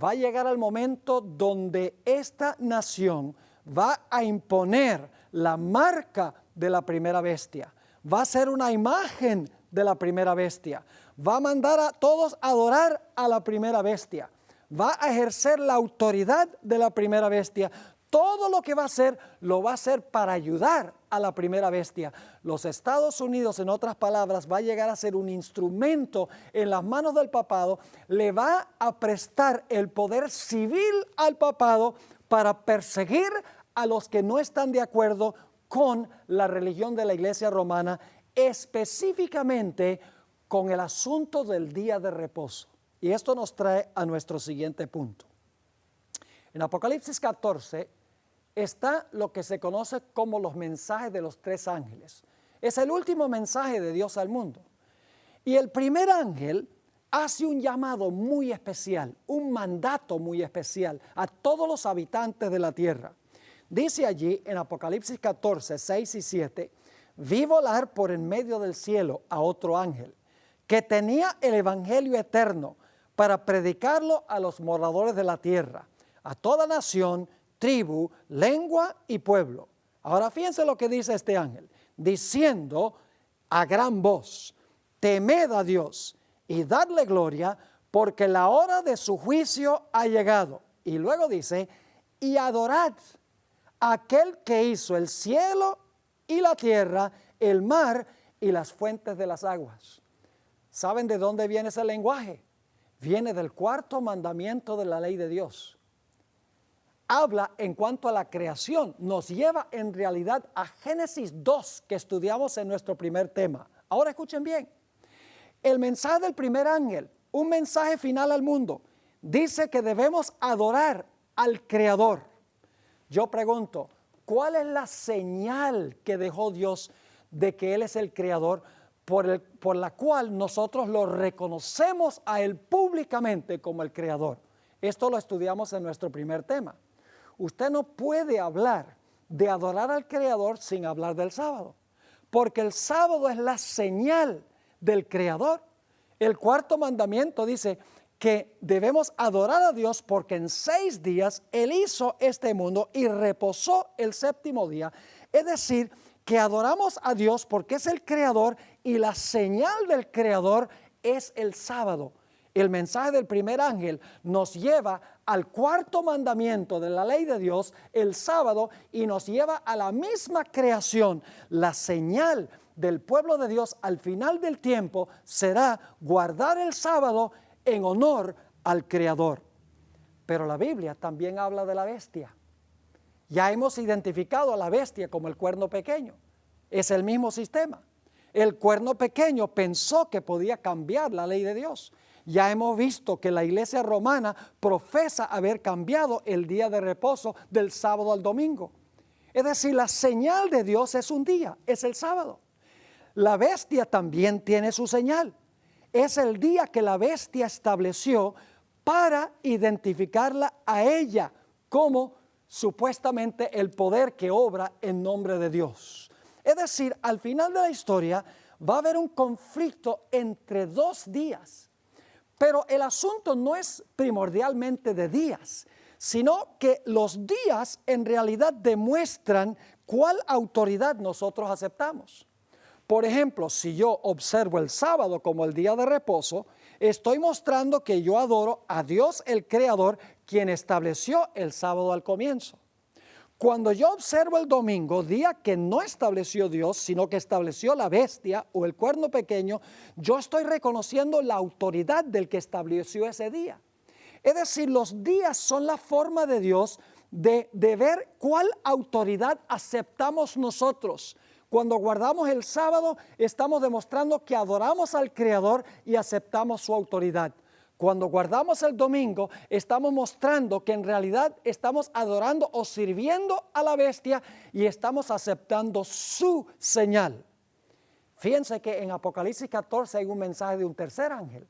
va a llegar al momento donde esta nación va a imponer la marca de la primera bestia. Va a ser una imagen de la primera bestia. Va a mandar a todos a adorar a la primera bestia. Va a ejercer la autoridad de la primera bestia. Todo lo que va a hacer, lo va a hacer para ayudar a la primera bestia. Los Estados Unidos, en otras palabras, va a llegar a ser un instrumento en las manos del papado. Le va a prestar el poder civil al papado para perseguir a los que no están de acuerdo con la religión de la Iglesia romana, específicamente con el asunto del día de reposo. Y esto nos trae a nuestro siguiente punto. En Apocalipsis 14 está lo que se conoce como los mensajes de los tres ángeles. Es el último mensaje de Dios al mundo. Y el primer ángel hace un llamado muy especial, un mandato muy especial a todos los habitantes de la tierra. Dice allí en Apocalipsis 14, 6 y 7, vi volar por en medio del cielo a otro ángel, que tenía el evangelio eterno para predicarlo a los moradores de la tierra, a toda nación, tribu, lengua y pueblo. Ahora fíjense lo que dice este ángel, diciendo a gran voz, temed a Dios y dadle gloria, porque la hora de su juicio ha llegado. Y luego dice, y adorad a aquel que hizo el cielo y la tierra, el mar y las fuentes de las aguas. ¿Saben de dónde viene ese lenguaje? Viene del cuarto mandamiento de la ley de Dios. Habla en cuanto a la creación, nos lleva en realidad a Génesis 2, que estudiamos en nuestro primer tema. Ahora escuchen bien, el mensaje del primer ángel, un mensaje final al mundo, dice que debemos adorar al Creador. Yo pregunto, ¿cuál es la señal que dejó Dios de que Él es el Creador, por la cual nosotros lo reconocemos a Él públicamente como el Creador? Esto lo estudiamos en nuestro primer tema. Usted no puede hablar de adorar al Creador sin hablar del sábado, porque el sábado es la señal del Creador. El cuarto mandamiento dice que debemos adorar a Dios porque en 6 días Él hizo este mundo y reposó el séptimo día. Es decir, que adoramos a Dios porque es el Creador y la señal del Creador es el sábado. El mensaje del primer ángel nos lleva al cuarto mandamiento de la ley de Dios, el sábado, y nos lleva a la misma creación. La señal del pueblo de Dios al final del tiempo será guardar el sábado en honor al Creador. Pero la Biblia también habla de la bestia. Ya hemos identificado a la bestia como el cuerno pequeño. Es el mismo sistema. El cuerno pequeño pensó que podía cambiar la ley de Dios. Ya hemos visto que la iglesia romana profesa haber cambiado el día de reposo del sábado al domingo. Es decir, la señal de Dios es un día, es el sábado. La bestia también tiene su señal. Es el día que la bestia estableció para identificarla a ella como supuestamente el poder que obra en nombre de Dios. Es decir, al final de la historia va a haber un conflicto entre 2 días. Pero el asunto no es primordialmente de días, sino que los días en realidad demuestran cuál autoridad nosotros aceptamos. Por ejemplo, si yo observo el sábado como el día de reposo, estoy mostrando que yo adoro a Dios el Creador, quien estableció el sábado al comienzo. Cuando yo observo el domingo, día que no estableció Dios, sino que estableció la bestia o el cuerno pequeño, yo estoy reconociendo la autoridad del que estableció ese día. Es decir, los días son la forma de Dios de ver cuál autoridad aceptamos nosotros. Cuando guardamos el sábado, estamos demostrando que adoramos al Creador y aceptamos su autoridad. Cuando guardamos el domingo, estamos mostrando que en realidad estamos adorando o sirviendo a la bestia y estamos aceptando su señal. Fíjense que en Apocalipsis 14 hay un mensaje de un tercer ángel.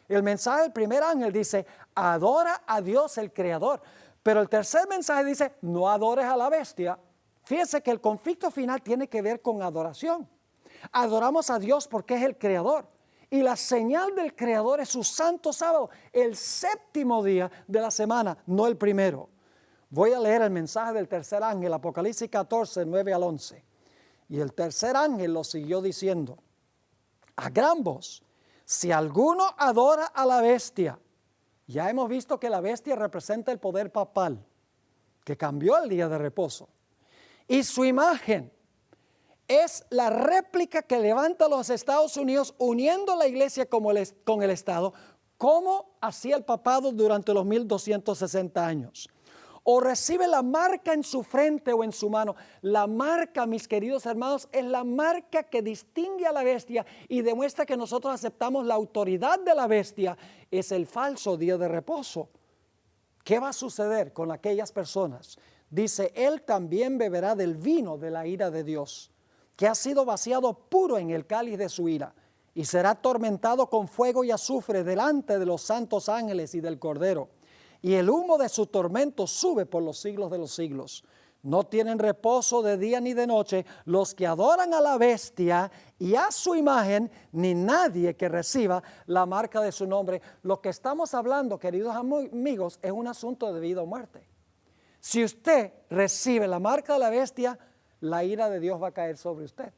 El mensaje del primer ángel dice, adora a Dios el Creador. Pero el tercer mensaje dice, no adores a la bestia. Fíjense que el conflicto final tiene que ver con adoración. Adoramos a Dios porque es el Creador. Y la señal del Creador es su santo sábado, el séptimo día de la semana, no el primero. Voy a leer el mensaje del tercer ángel, Apocalipsis 14, 9 al 11. Y el tercer ángel lo siguió diciendo, a gran voz, si alguno adora a la bestia, ya hemos visto que la bestia representa el poder papal, que cambió el día de reposo, y su imagen es la réplica que levanta los Estados Unidos uniendo la iglesia con el Estado, como hacía el papado durante los 1260 años. O recibe la marca en su frente o en su mano. La marca, mis queridos hermanos, es la marca que distingue a la bestia y demuestra que nosotros aceptamos la autoridad de la bestia. Es el falso día de reposo. ¿Qué va a suceder con aquellas personas? Dice, él también beberá del vino de la ira de Dios, que ha sido vaciado puro en el cáliz de su ira, y será atormentado con fuego y azufre delante de los santos ángeles y del Cordero. Y el humo de su tormento sube por los siglos de los siglos. No tienen reposo de día ni de noche los que adoran a la bestia y a su imagen, ni nadie que reciba la marca de su nombre. Lo que estamos hablando, queridos amigos, es un asunto de vida o muerte. Si usted recibe la marca de la bestia, la ira de Dios va a caer sobre usted.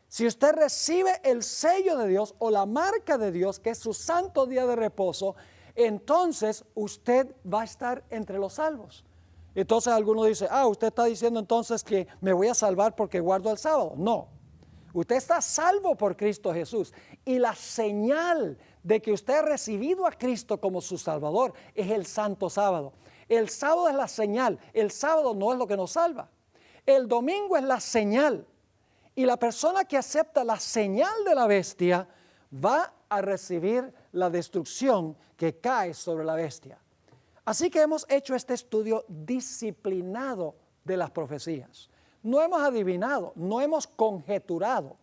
Si usted recibe el sello de Dios o la marca de Dios, que es su santo día de reposo, entonces usted va a estar entre los salvos. Entonces alguno dice, usted está diciendo entonces que me voy a salvar porque guardo el sábado. No, usted está salvo por Cristo Jesús. Y la señal de que usted ha recibido a Cristo como su Salvador es el santo sábado. El sábado es la señal, el sábado no es lo que nos salva. El domingo es la señal. Y la persona que acepta la señal de la bestia va a recibir la destrucción que cae sobre la bestia. Así que hemos hecho este estudio disciplinado de las profecías. No hemos adivinado, no hemos conjeturado.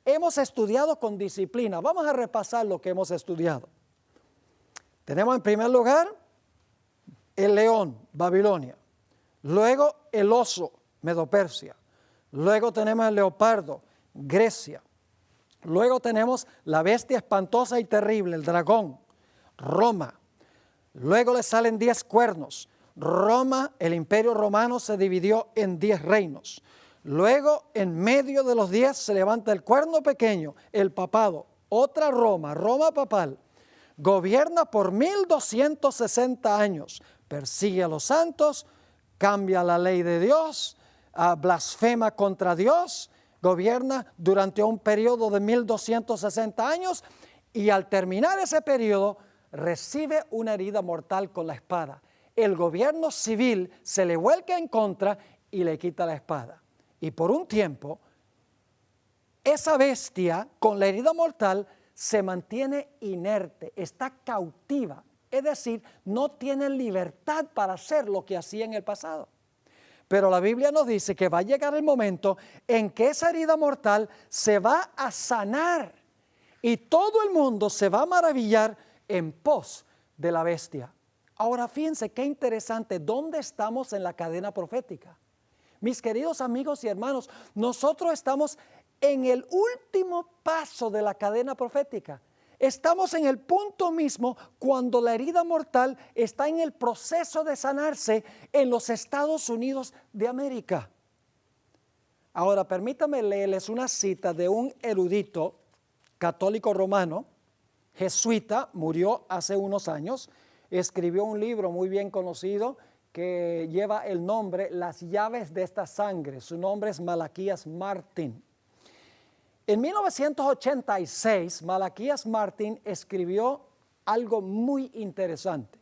Hemos estudiado con disciplina. Vamos a repasar lo que hemos estudiado. Tenemos en primer lugar el león, Babilonia. Luego el oso, Medo-Persia. Luego tenemos el leopardo, Grecia. Luego tenemos la bestia espantosa y terrible, el dragón, Roma. Luego le salen 10 cuernos. Roma, el imperio romano se dividió en 10 reinos. Luego, en medio de los 10 se levanta el cuerno pequeño, el papado, otra Roma, Roma papal. Gobierna por 1260 años, persigue a los santos, cambia la ley de Dios, blasfema contra Dios, gobierna durante un periodo de 1260 años y al terminar ese periodo recibe una herida mortal con la espada. El gobierno civil se le vuelca en contra y le quita la espada. Y por un tiempo, esa bestia con la herida mortal se mantiene inerte, está cautiva, es decir, no tiene libertad para hacer lo que hacía en el pasado. Pero la Biblia nos dice que va a llegar el momento en que esa herida mortal se va a sanar y todo el mundo se va a maravillar en pos de la bestia. Ahora fíjense qué interesante, ¿dónde estamos en la cadena profética? Mis queridos amigos y hermanos, nosotros estamos en el último paso de la cadena profética. Estamos en el punto mismo cuando la herida mortal está en el proceso de sanarse en los Estados Unidos de América. Ahora, permítame leerles una cita de un erudito católico romano, jesuita, murió hace unos años, escribió un libro muy bien conocido que lleva el nombre Las llaves de esta sangre. Su nombre es Malaquías Martín. En 1986, Malaquías Martín escribió algo muy interesante.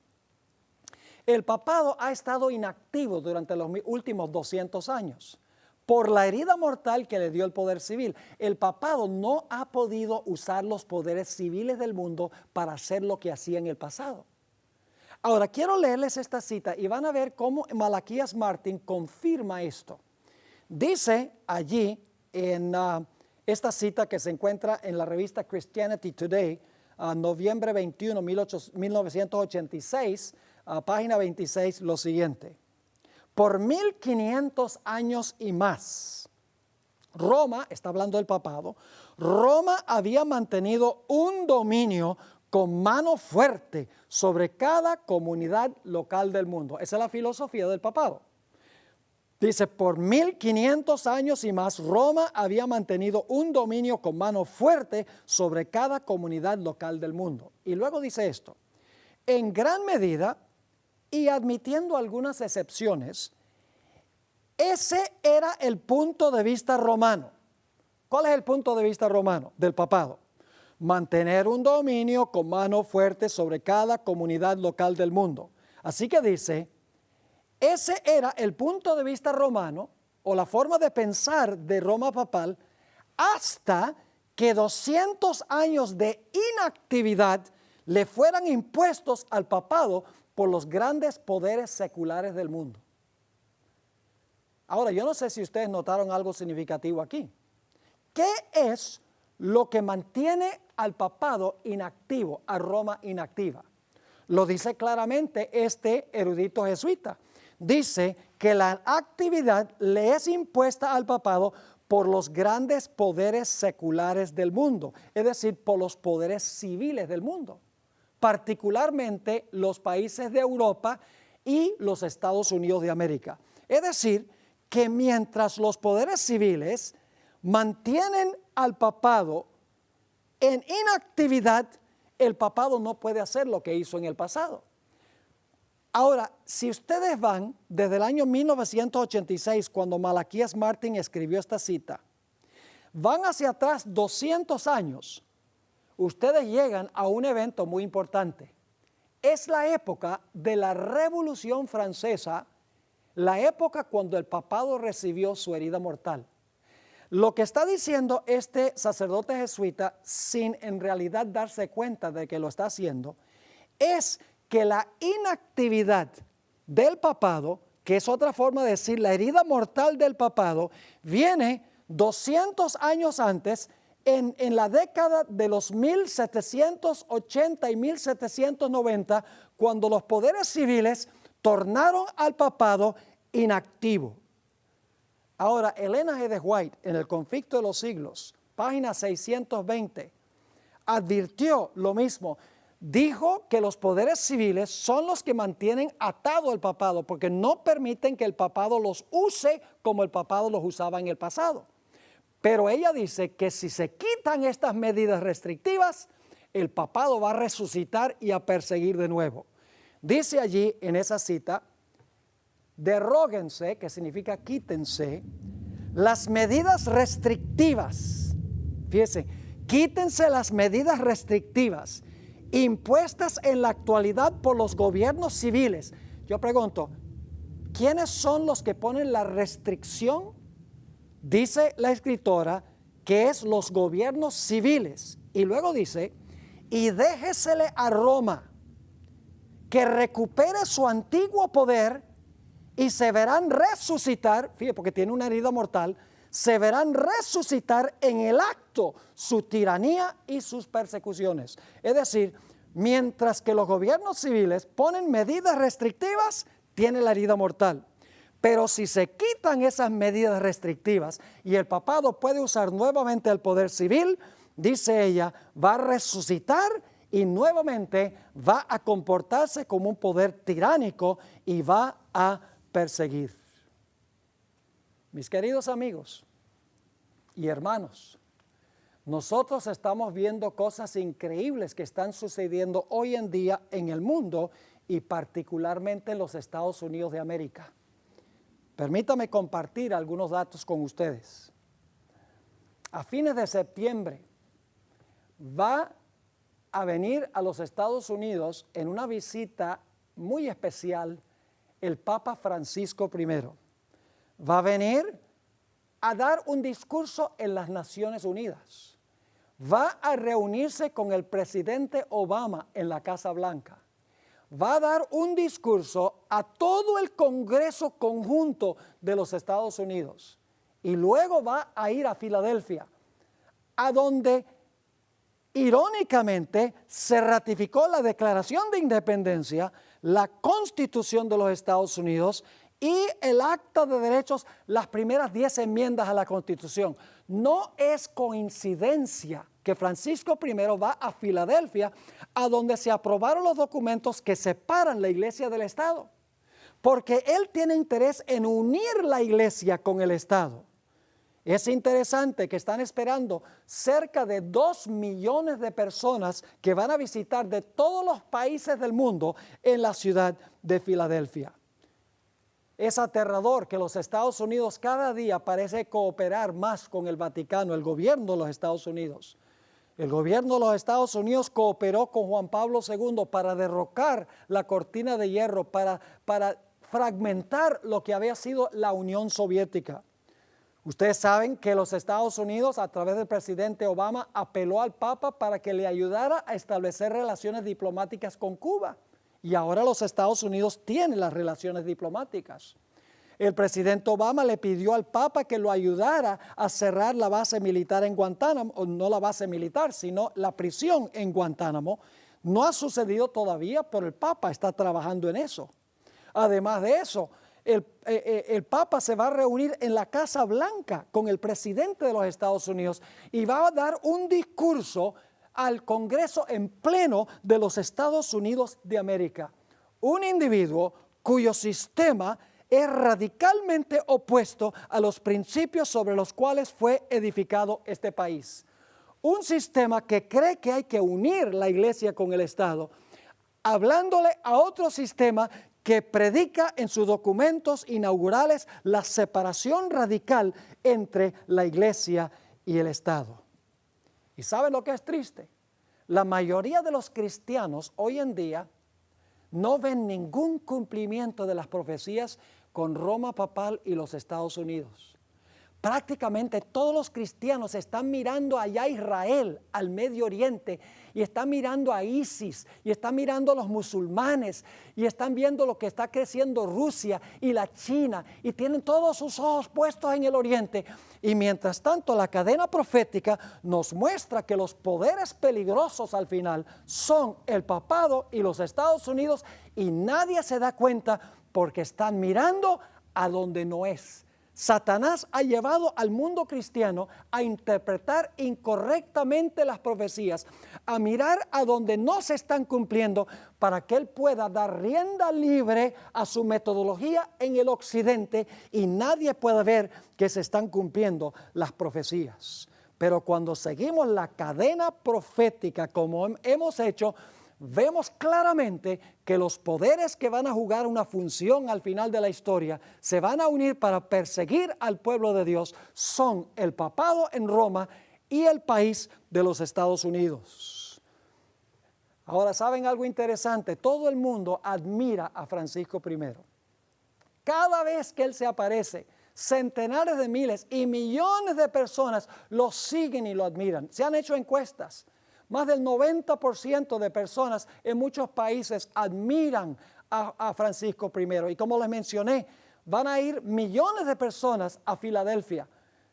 El papado ha estado inactivo durante los últimos 200 años por la herida mortal que le dio el poder civil. El papado no ha podido usar los poderes civiles del mundo para hacer lo que hacía en el pasado. Ahora, quiero leerles esta cita y van a ver cómo Malaquías Martín confirma esto. Dice allí en esta cita que se encuentra en la revista Christianity Today, noviembre 21, 1986, página 26, lo siguiente. Por 1500 años y más, Roma, está hablando del papado, Roma había mantenido un dominio con mano fuerte sobre cada comunidad local del mundo. Esa es la filosofía del papado. Dice, por 1500 años y más, Roma había mantenido un dominio con mano fuerte sobre cada comunidad local del mundo. Y luego dice esto, en gran medida, y admitiendo algunas excepciones, ese era el punto de vista romano. ¿Cuál es el punto de vista romano del papado? Mantener un dominio con mano fuerte sobre cada comunidad local del mundo. Así que dice, ese era el punto de vista romano o la forma de pensar de Roma papal hasta que 200 años de inactividad le fueran impuestos al papado por los grandes poderes seculares del mundo. Ahora, yo no sé si ustedes notaron algo significativo aquí. ¿Qué es lo que mantiene al papado inactivo, a Roma inactiva? Lo dice claramente este erudito jesuita. Dice que la actividad le es impuesta al papado por los grandes poderes seculares del mundo, es decir, por los poderes civiles del mundo, particularmente los países de Europa y los Estados Unidos de América. Es decir, que mientras los poderes civiles mantienen al papado en inactividad, el papado no puede hacer lo que hizo en el pasado. Ahora, si ustedes van desde el año 1986, cuando Malaquías Martín escribió esta cita, van hacia atrás 200 años, ustedes llegan a un evento muy importante. Es la época de la Revolución Francesa, la época cuando el papado recibió su herida mortal. Lo que está diciendo este sacerdote jesuita, sin en realidad darse cuenta de que lo está haciendo, es que la inactividad del papado, que es otra forma de decir la herida mortal del papado, viene 200 años antes, en la década de los 1780 y 1790, cuando los poderes civiles tornaron al papado inactivo. Ahora, Elena G. de White, en El conflicto de los siglos, página 620, advirtió lo mismo. Dijo que los poderes civiles son los que mantienen atado al papado, porque no permiten que el papado los use como el papado los usaba en el pasado. Pero ella dice que si se quitan estas medidas restrictivas, el papado va a resucitar y a perseguir de nuevo. Dice allí en esa cita, deróguense, que significa quítense, las medidas restrictivas. Fíjense, quítense las medidas restrictivas impuestas en la actualidad por los gobiernos civiles. Yo pregunto, ¿quiénes son los que ponen la restricción? Dice la escritora que es los gobiernos civiles. Y luego dice, y déjesele a Roma que recupere su antiguo poder y se verán resucitar, fíjate, porque tiene una herida mortal, se verán resucitar en el acto su tiranía y sus persecuciones. Es decir, mientras que los gobiernos civiles ponen medidas restrictivas, tiene la herida mortal. Pero si se quitan esas medidas restrictivas y el papado puede usar nuevamente el poder civil, dice ella, va a resucitar y nuevamente va a comportarse como un poder tiránico y va a perseguir. Mis queridos amigos y hermanos, nosotros estamos viendo cosas increíbles que están sucediendo hoy en día en el mundo y particularmente en los Estados Unidos de América. Permítame compartir algunos datos con ustedes. A fines de septiembre va a venir a los Estados Unidos en una visita muy especial el Papa Francisco I. Va a venir a dar un discurso en las Naciones Unidas. Va a reunirse con el presidente Obama en la Casa Blanca. Va a dar un discurso a todo el Congreso conjunto de los Estados Unidos. Y luego va a ir a Filadelfia, a donde irónicamente se ratificó la Declaración de Independencia, la Constitución de los Estados Unidos y el Acta de Derechos, las primeras 10 enmiendas a la Constitución. No es coincidencia que Francisco I va a Filadelfia, a donde se aprobaron los documentos que separan la iglesia del Estado, porque él tiene interés en unir la iglesia con el Estado. Es interesante que están esperando cerca de 2 millones de personas que van a visitar de todos los países del mundo en la ciudad de Filadelfia. Es aterrador que los Estados Unidos cada día parece cooperar más con el Vaticano, el gobierno de los Estados Unidos. El gobierno de los Estados Unidos cooperó con Juan Pablo II para derrocar la cortina de hierro, para fragmentar lo que había sido la Unión Soviética. Ustedes saben que los Estados Unidos, a través del presidente Obama, apeló al Papa para que le ayudara a establecer relaciones diplomáticas con Cuba. Y ahora los Estados Unidos tienen las relaciones diplomáticas. El presidente Obama le pidió al Papa que lo ayudara a cerrar la base militar en Guantánamo, o no la base militar, sino la prisión en Guantánamo. No ha sucedido todavía, pero el Papa está trabajando en eso. Además de eso, el Papa se va a reunir en la Casa Blanca con el presidente de los Estados Unidos y va a dar un discurso al Congreso en pleno de los Estados Unidos de América. Un individuo cuyo sistema es radicalmente opuesto a los principios sobre los cuales fue edificado este país. Un sistema que cree que hay que unir la iglesia con el Estado, hablándole a otro sistema que predica en sus documentos inaugurales la separación radical entre la iglesia y el Estado. ¿Y saben lo que es triste? La mayoría de los cristianos hoy en día no ven ningún cumplimiento de las profecías con Roma papal y los Estados Unidos. Prácticamente todos los cristianos están mirando allá a Israel, al Medio Oriente, y están mirando a ISIS, y están mirando a los musulmanes, y están viendo lo que está creciendo Rusia y la China, y tienen todos sus ojos puestos en el Oriente. Y mientras tanto, la cadena profética nos muestra que los poderes peligrosos al final son el papado y los Estados Unidos, y nadie se da cuenta porque están mirando a donde no es. Satanás ha llevado al mundo cristiano a interpretar incorrectamente las profecías, a mirar a donde no se están cumpliendo para que él pueda dar rienda libre a su metodología en el occidente y nadie pueda ver que se están cumpliendo las profecías. Pero cuando seguimos la cadena profética como hemos hecho, vemos claramente que los poderes que van a jugar una función al final de la historia se van a unir para perseguir al pueblo de Dios son el papado en Roma y el país de los Estados Unidos. Ahora, ¿saben algo interesante? Todo el mundo admira a Francisco I. Cada vez que él se aparece, centenares de miles y millones de personas lo siguen y lo admiran. Se han hecho encuestas. Más del 90% de personas en muchos países admiran a Francisco I. Y como les mencioné, van a ir millones de personas a Filadelfia.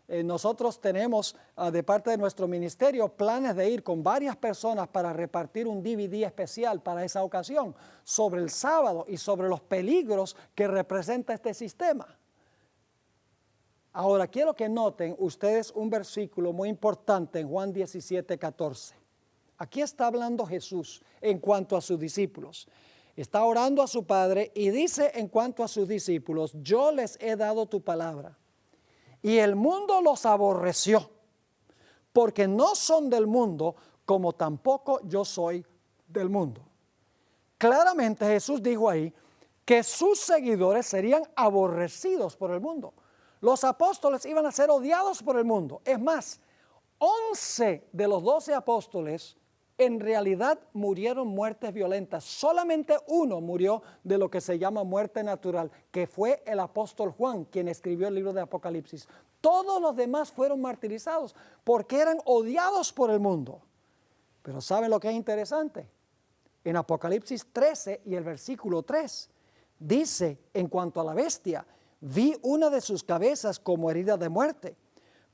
Nosotros tenemos de parte de nuestro ministerio planes de ir con varias personas para repartir un DVD especial para esa ocasión sobre el sábado y sobre los peligros que representa este sistema. Ahora, quiero que noten ustedes un versículo muy importante en Juan 17:14. Aquí está hablando Jesús en cuanto a sus discípulos. Está orando a su Padre y dice en cuanto a sus discípulos, yo les he dado tu palabra y el mundo los aborreció porque no son del mundo como tampoco yo soy del mundo. Claramente Jesús dijo ahí que sus seguidores serían aborrecidos por el mundo. Los apóstoles iban a ser odiados por el mundo. Es más, 11 de los 12 apóstoles en realidad murieron muertes violentas. Solamente uno murió de lo que se llama muerte natural, que fue el apóstol Juan, quien escribió el libro de Apocalipsis. Todos los demás fueron martirizados porque eran odiados por el mundo. Pero ¿saben lo que es interesante? En Apocalipsis 13 y el versículo 3 dice, en cuanto a la bestia, vi una de sus cabezas como herida de muerte,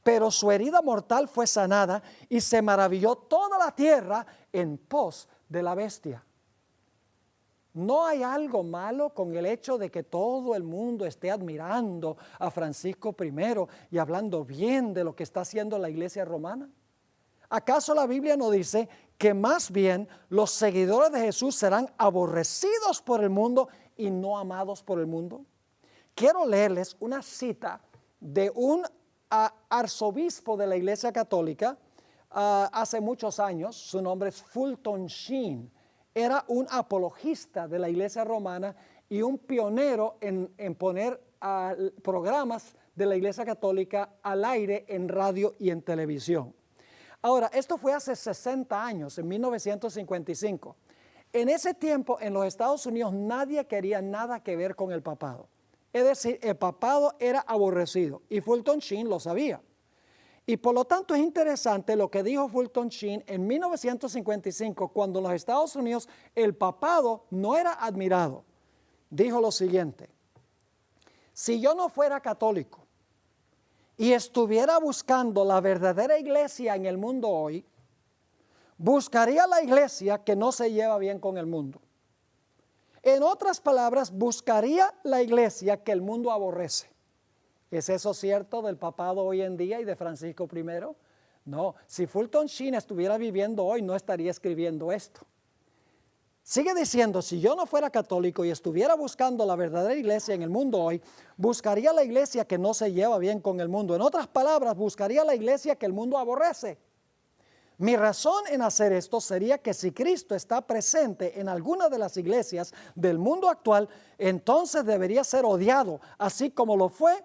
pero su herida mortal fue sanada y se maravilló toda la tierra en pos de la bestia. No hay algo malo con el hecho de que todo el mundo esté admirando a Francisco I y hablando bien de lo que está haciendo la iglesia romana. ¿Acaso la Biblia no dice que más bien los seguidores de Jesús serán aborrecidos por el mundo y no amados por el mundo? Quiero leerles una cita de un arzobispo de la Iglesia Católica hace muchos años. Su nombre es Fulton Sheen. Era un apologista de la Iglesia Romana y un pionero en poner programas de la Iglesia Católica al aire en radio y en televisión. Ahora, esto fue hace 60 años, en 1955. En ese tiempo, en los Estados Unidos, nadie quería nada que ver con el papado. Es decir, el papado era aborrecido y Fulton Sheen lo sabía. Y por lo tanto es interesante lo que dijo Fulton Sheen en 1955, cuando en los Estados Unidos el papado no era admirado. Dijo lo siguiente: si yo no fuera católico y estuviera buscando la verdadera iglesia en el mundo hoy, buscaría la iglesia que no se lleva bien con el mundo. En otras palabras, buscaría la iglesia que el mundo aborrece. ¿Es eso cierto del papado hoy en día y de Francisco I? No, si Fulton Sheen estuviera viviendo hoy, no estaría escribiendo esto. Sigue diciendo: si yo no fuera católico y estuviera buscando la verdadera iglesia en el mundo hoy, buscaría la iglesia que no se lleva bien con el mundo. En otras palabras, buscaría la iglesia que el mundo aborrece. Mi razón en hacer esto sería que si Cristo está presente en alguna de las iglesias del mundo actual, entonces debería ser odiado, así como lo fue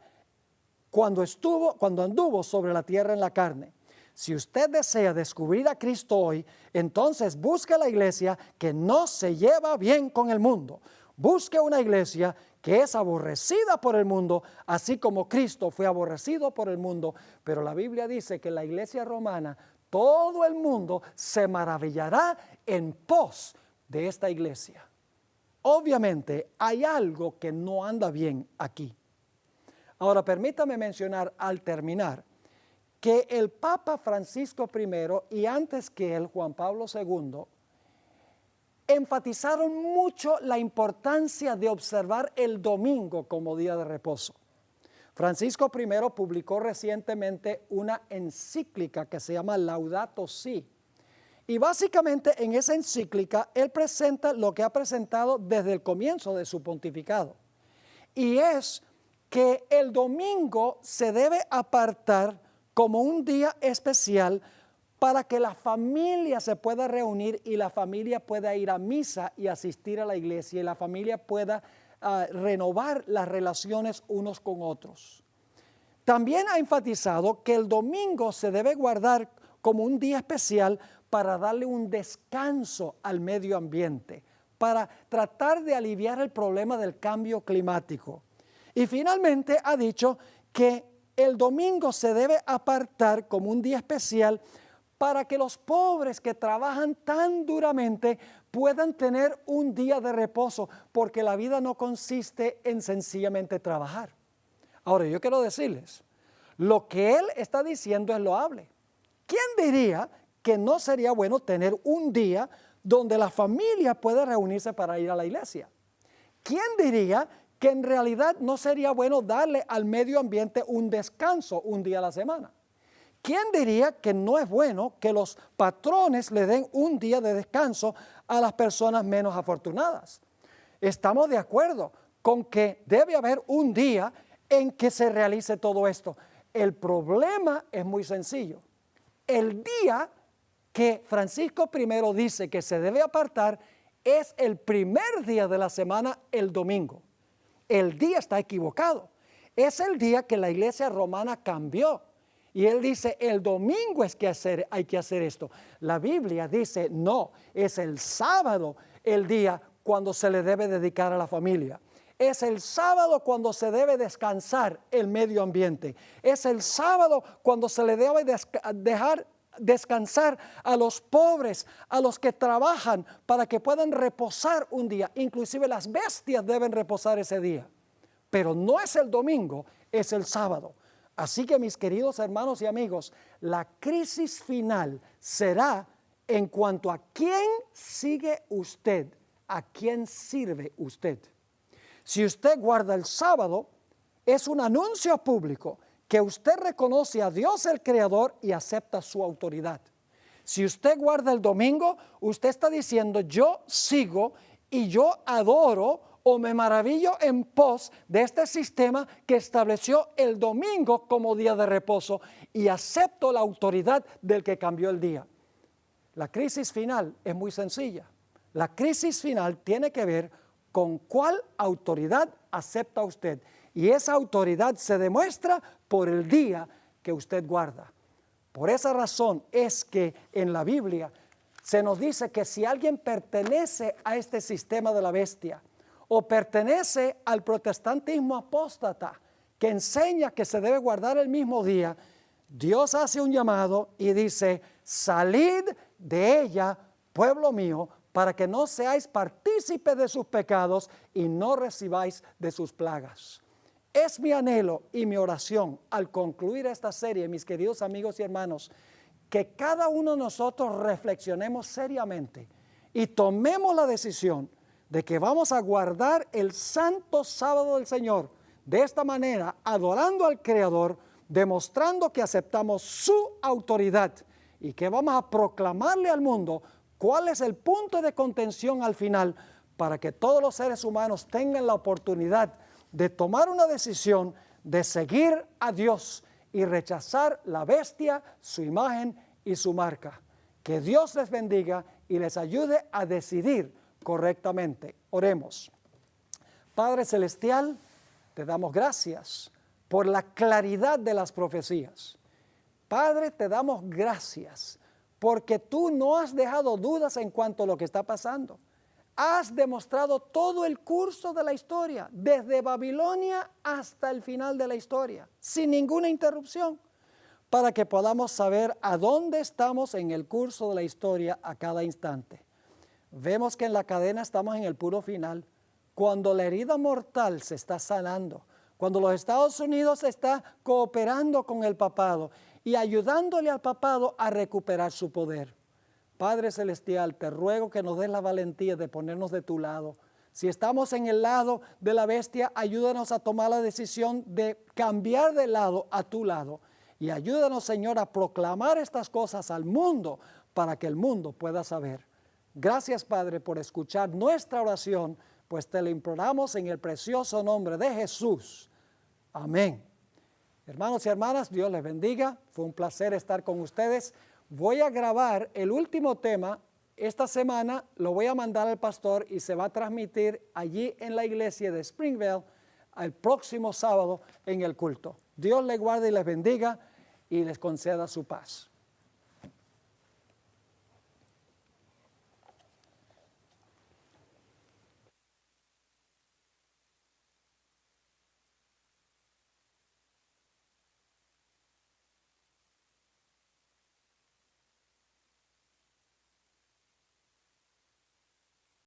cuando anduvo sobre la tierra en la carne. Si usted desea descubrir a Cristo hoy, entonces busque la iglesia que no se lleva bien con el mundo. Busque una iglesia que es aborrecida por el mundo, así como Cristo fue aborrecido por el mundo. Pero la Biblia dice que la iglesia romana, todo el mundo se maravillará en pos de esta iglesia. Obviamente hay algo que no anda bien aquí. Ahora permítame mencionar al terminar que el Papa Francisco I y antes que él, Juan Pablo II, enfatizaron mucho la importancia de observar el domingo como día de reposo. Francisco I publicó recientemente una encíclica que se llama Laudato Si. Y básicamente en esa encíclica él presenta lo que ha presentado desde el comienzo de su pontificado. Y es que el domingo se debe apartar como un día especial para que la familia se pueda reunir y la familia pueda ir a misa y asistir a la iglesia y la familia pueda renovar las relaciones unos con otros. También ha enfatizado que el domingo se debe guardar como un día especial para darle un descanso al medio ambiente, para tratar de aliviar el problema del cambio climático. Y finalmente ha dicho que el domingo se debe apartar como un día especial para que los pobres que trabajan tan duramente puedan tener un día de reposo, porque la vida no consiste en sencillamente trabajar. Ahora, yo quiero decirles, lo que él está diciendo es loable. ¿Quién diría que no sería bueno tener un día donde la familia pueda reunirse para ir a la iglesia? ¿Quién diría que en realidad no sería bueno darle al medio ambiente un descanso un día a la semana? ¿Quién diría que no es bueno que los patrones le den un día de descanso a las personas menos afortunadas? Estamos de acuerdo con que debe haber un día en que se realice todo esto. El problema es muy sencillo. El día que Francisco I dice que se debe apartar es el primer día de la semana, el domingo. El día está equivocado. Es el día que la iglesia romana cambió. Y él dice, el domingo es que hay que hacer esto. La Biblia dice, no, es el sábado el día cuando se le debe dedicar a la familia. Es el sábado cuando se debe descansar el medio ambiente. Es el sábado cuando se le debe dejar descansar a los pobres, a los que trabajan para que puedan reposar un día. Inclusive las bestias deben reposar ese día. Pero no es el domingo, es el sábado. Así que mis queridos hermanos y amigos, la crisis final será en cuanto a quién sigue usted, a quién sirve usted. Si usted guarda el sábado, es un anuncio público que usted reconoce a Dios el Creador y acepta su autoridad. Si usted guarda el domingo, usted está diciendo, yo sigo y yo adoro o me maravillo en pos de este sistema que estableció el domingo como día de reposo y acepto la autoridad del que cambió el día. La crisis final es muy sencilla. La crisis final tiene que ver con cuál autoridad acepta usted. Y esa autoridad se demuestra por el día que usted guarda. Por esa razón es que en la Biblia se nos dice que si alguien pertenece a este sistema de la bestia o pertenece al protestantismo apóstata que enseña que se debe guardar el mismo día, Dios hace un llamado y dice, salid de ella, pueblo mío, para que no seáis partícipes de sus pecados y no recibáis de sus plagas. Es mi anhelo y mi oración al concluir esta serie, mis queridos amigos y hermanos, que cada uno de nosotros reflexionemos seriamente y tomemos la decisión de que vamos a guardar el santo sábado del Señor de esta manera, adorando al Creador, demostrando que aceptamos su autoridad y que vamos a proclamarle al mundo cuál es el punto de contención al final para que todos los seres humanos tengan la oportunidad de tomar una decisión de seguir a Dios y rechazar la bestia, su imagen y su marca. Que Dios les bendiga y les ayude a decidir correctamente. Oremos. Padre Celestial, te damos gracias por la claridad de las profecías. Padre, te damos gracias porque tú no has dejado dudas en cuanto a lo que está pasando. Has demostrado todo el curso de la historia, desde Babilonia hasta el final de la historia, sin ninguna interrupción, para que podamos saber a dónde estamos en el curso de la historia a cada instante. Vemos que en la cadena estamos en el puro final, cuando la herida mortal se está sanando, cuando los Estados Unidos está cooperando con el papado y ayudándole al papado a recuperar su poder. Padre Celestial, te ruego que nos des la valentía de ponernos de tu lado. Si estamos en el lado de la bestia, ayúdanos a tomar la decisión de cambiar de lado a tu lado. Y ayúdanos, Señor, a proclamar estas cosas al mundo para que el mundo pueda saber. Gracias, Padre, por escuchar nuestra oración, pues te lo imploramos en el precioso nombre de Jesús. Amén. Hermanos y hermanas, Dios les bendiga. Fue un placer estar con ustedes. Voy a grabar el último tema esta semana, lo voy a mandar al pastor y se va a transmitir allí en la iglesia de Springville el próximo sábado en el culto. Dios les guarde y les bendiga y les conceda su paz.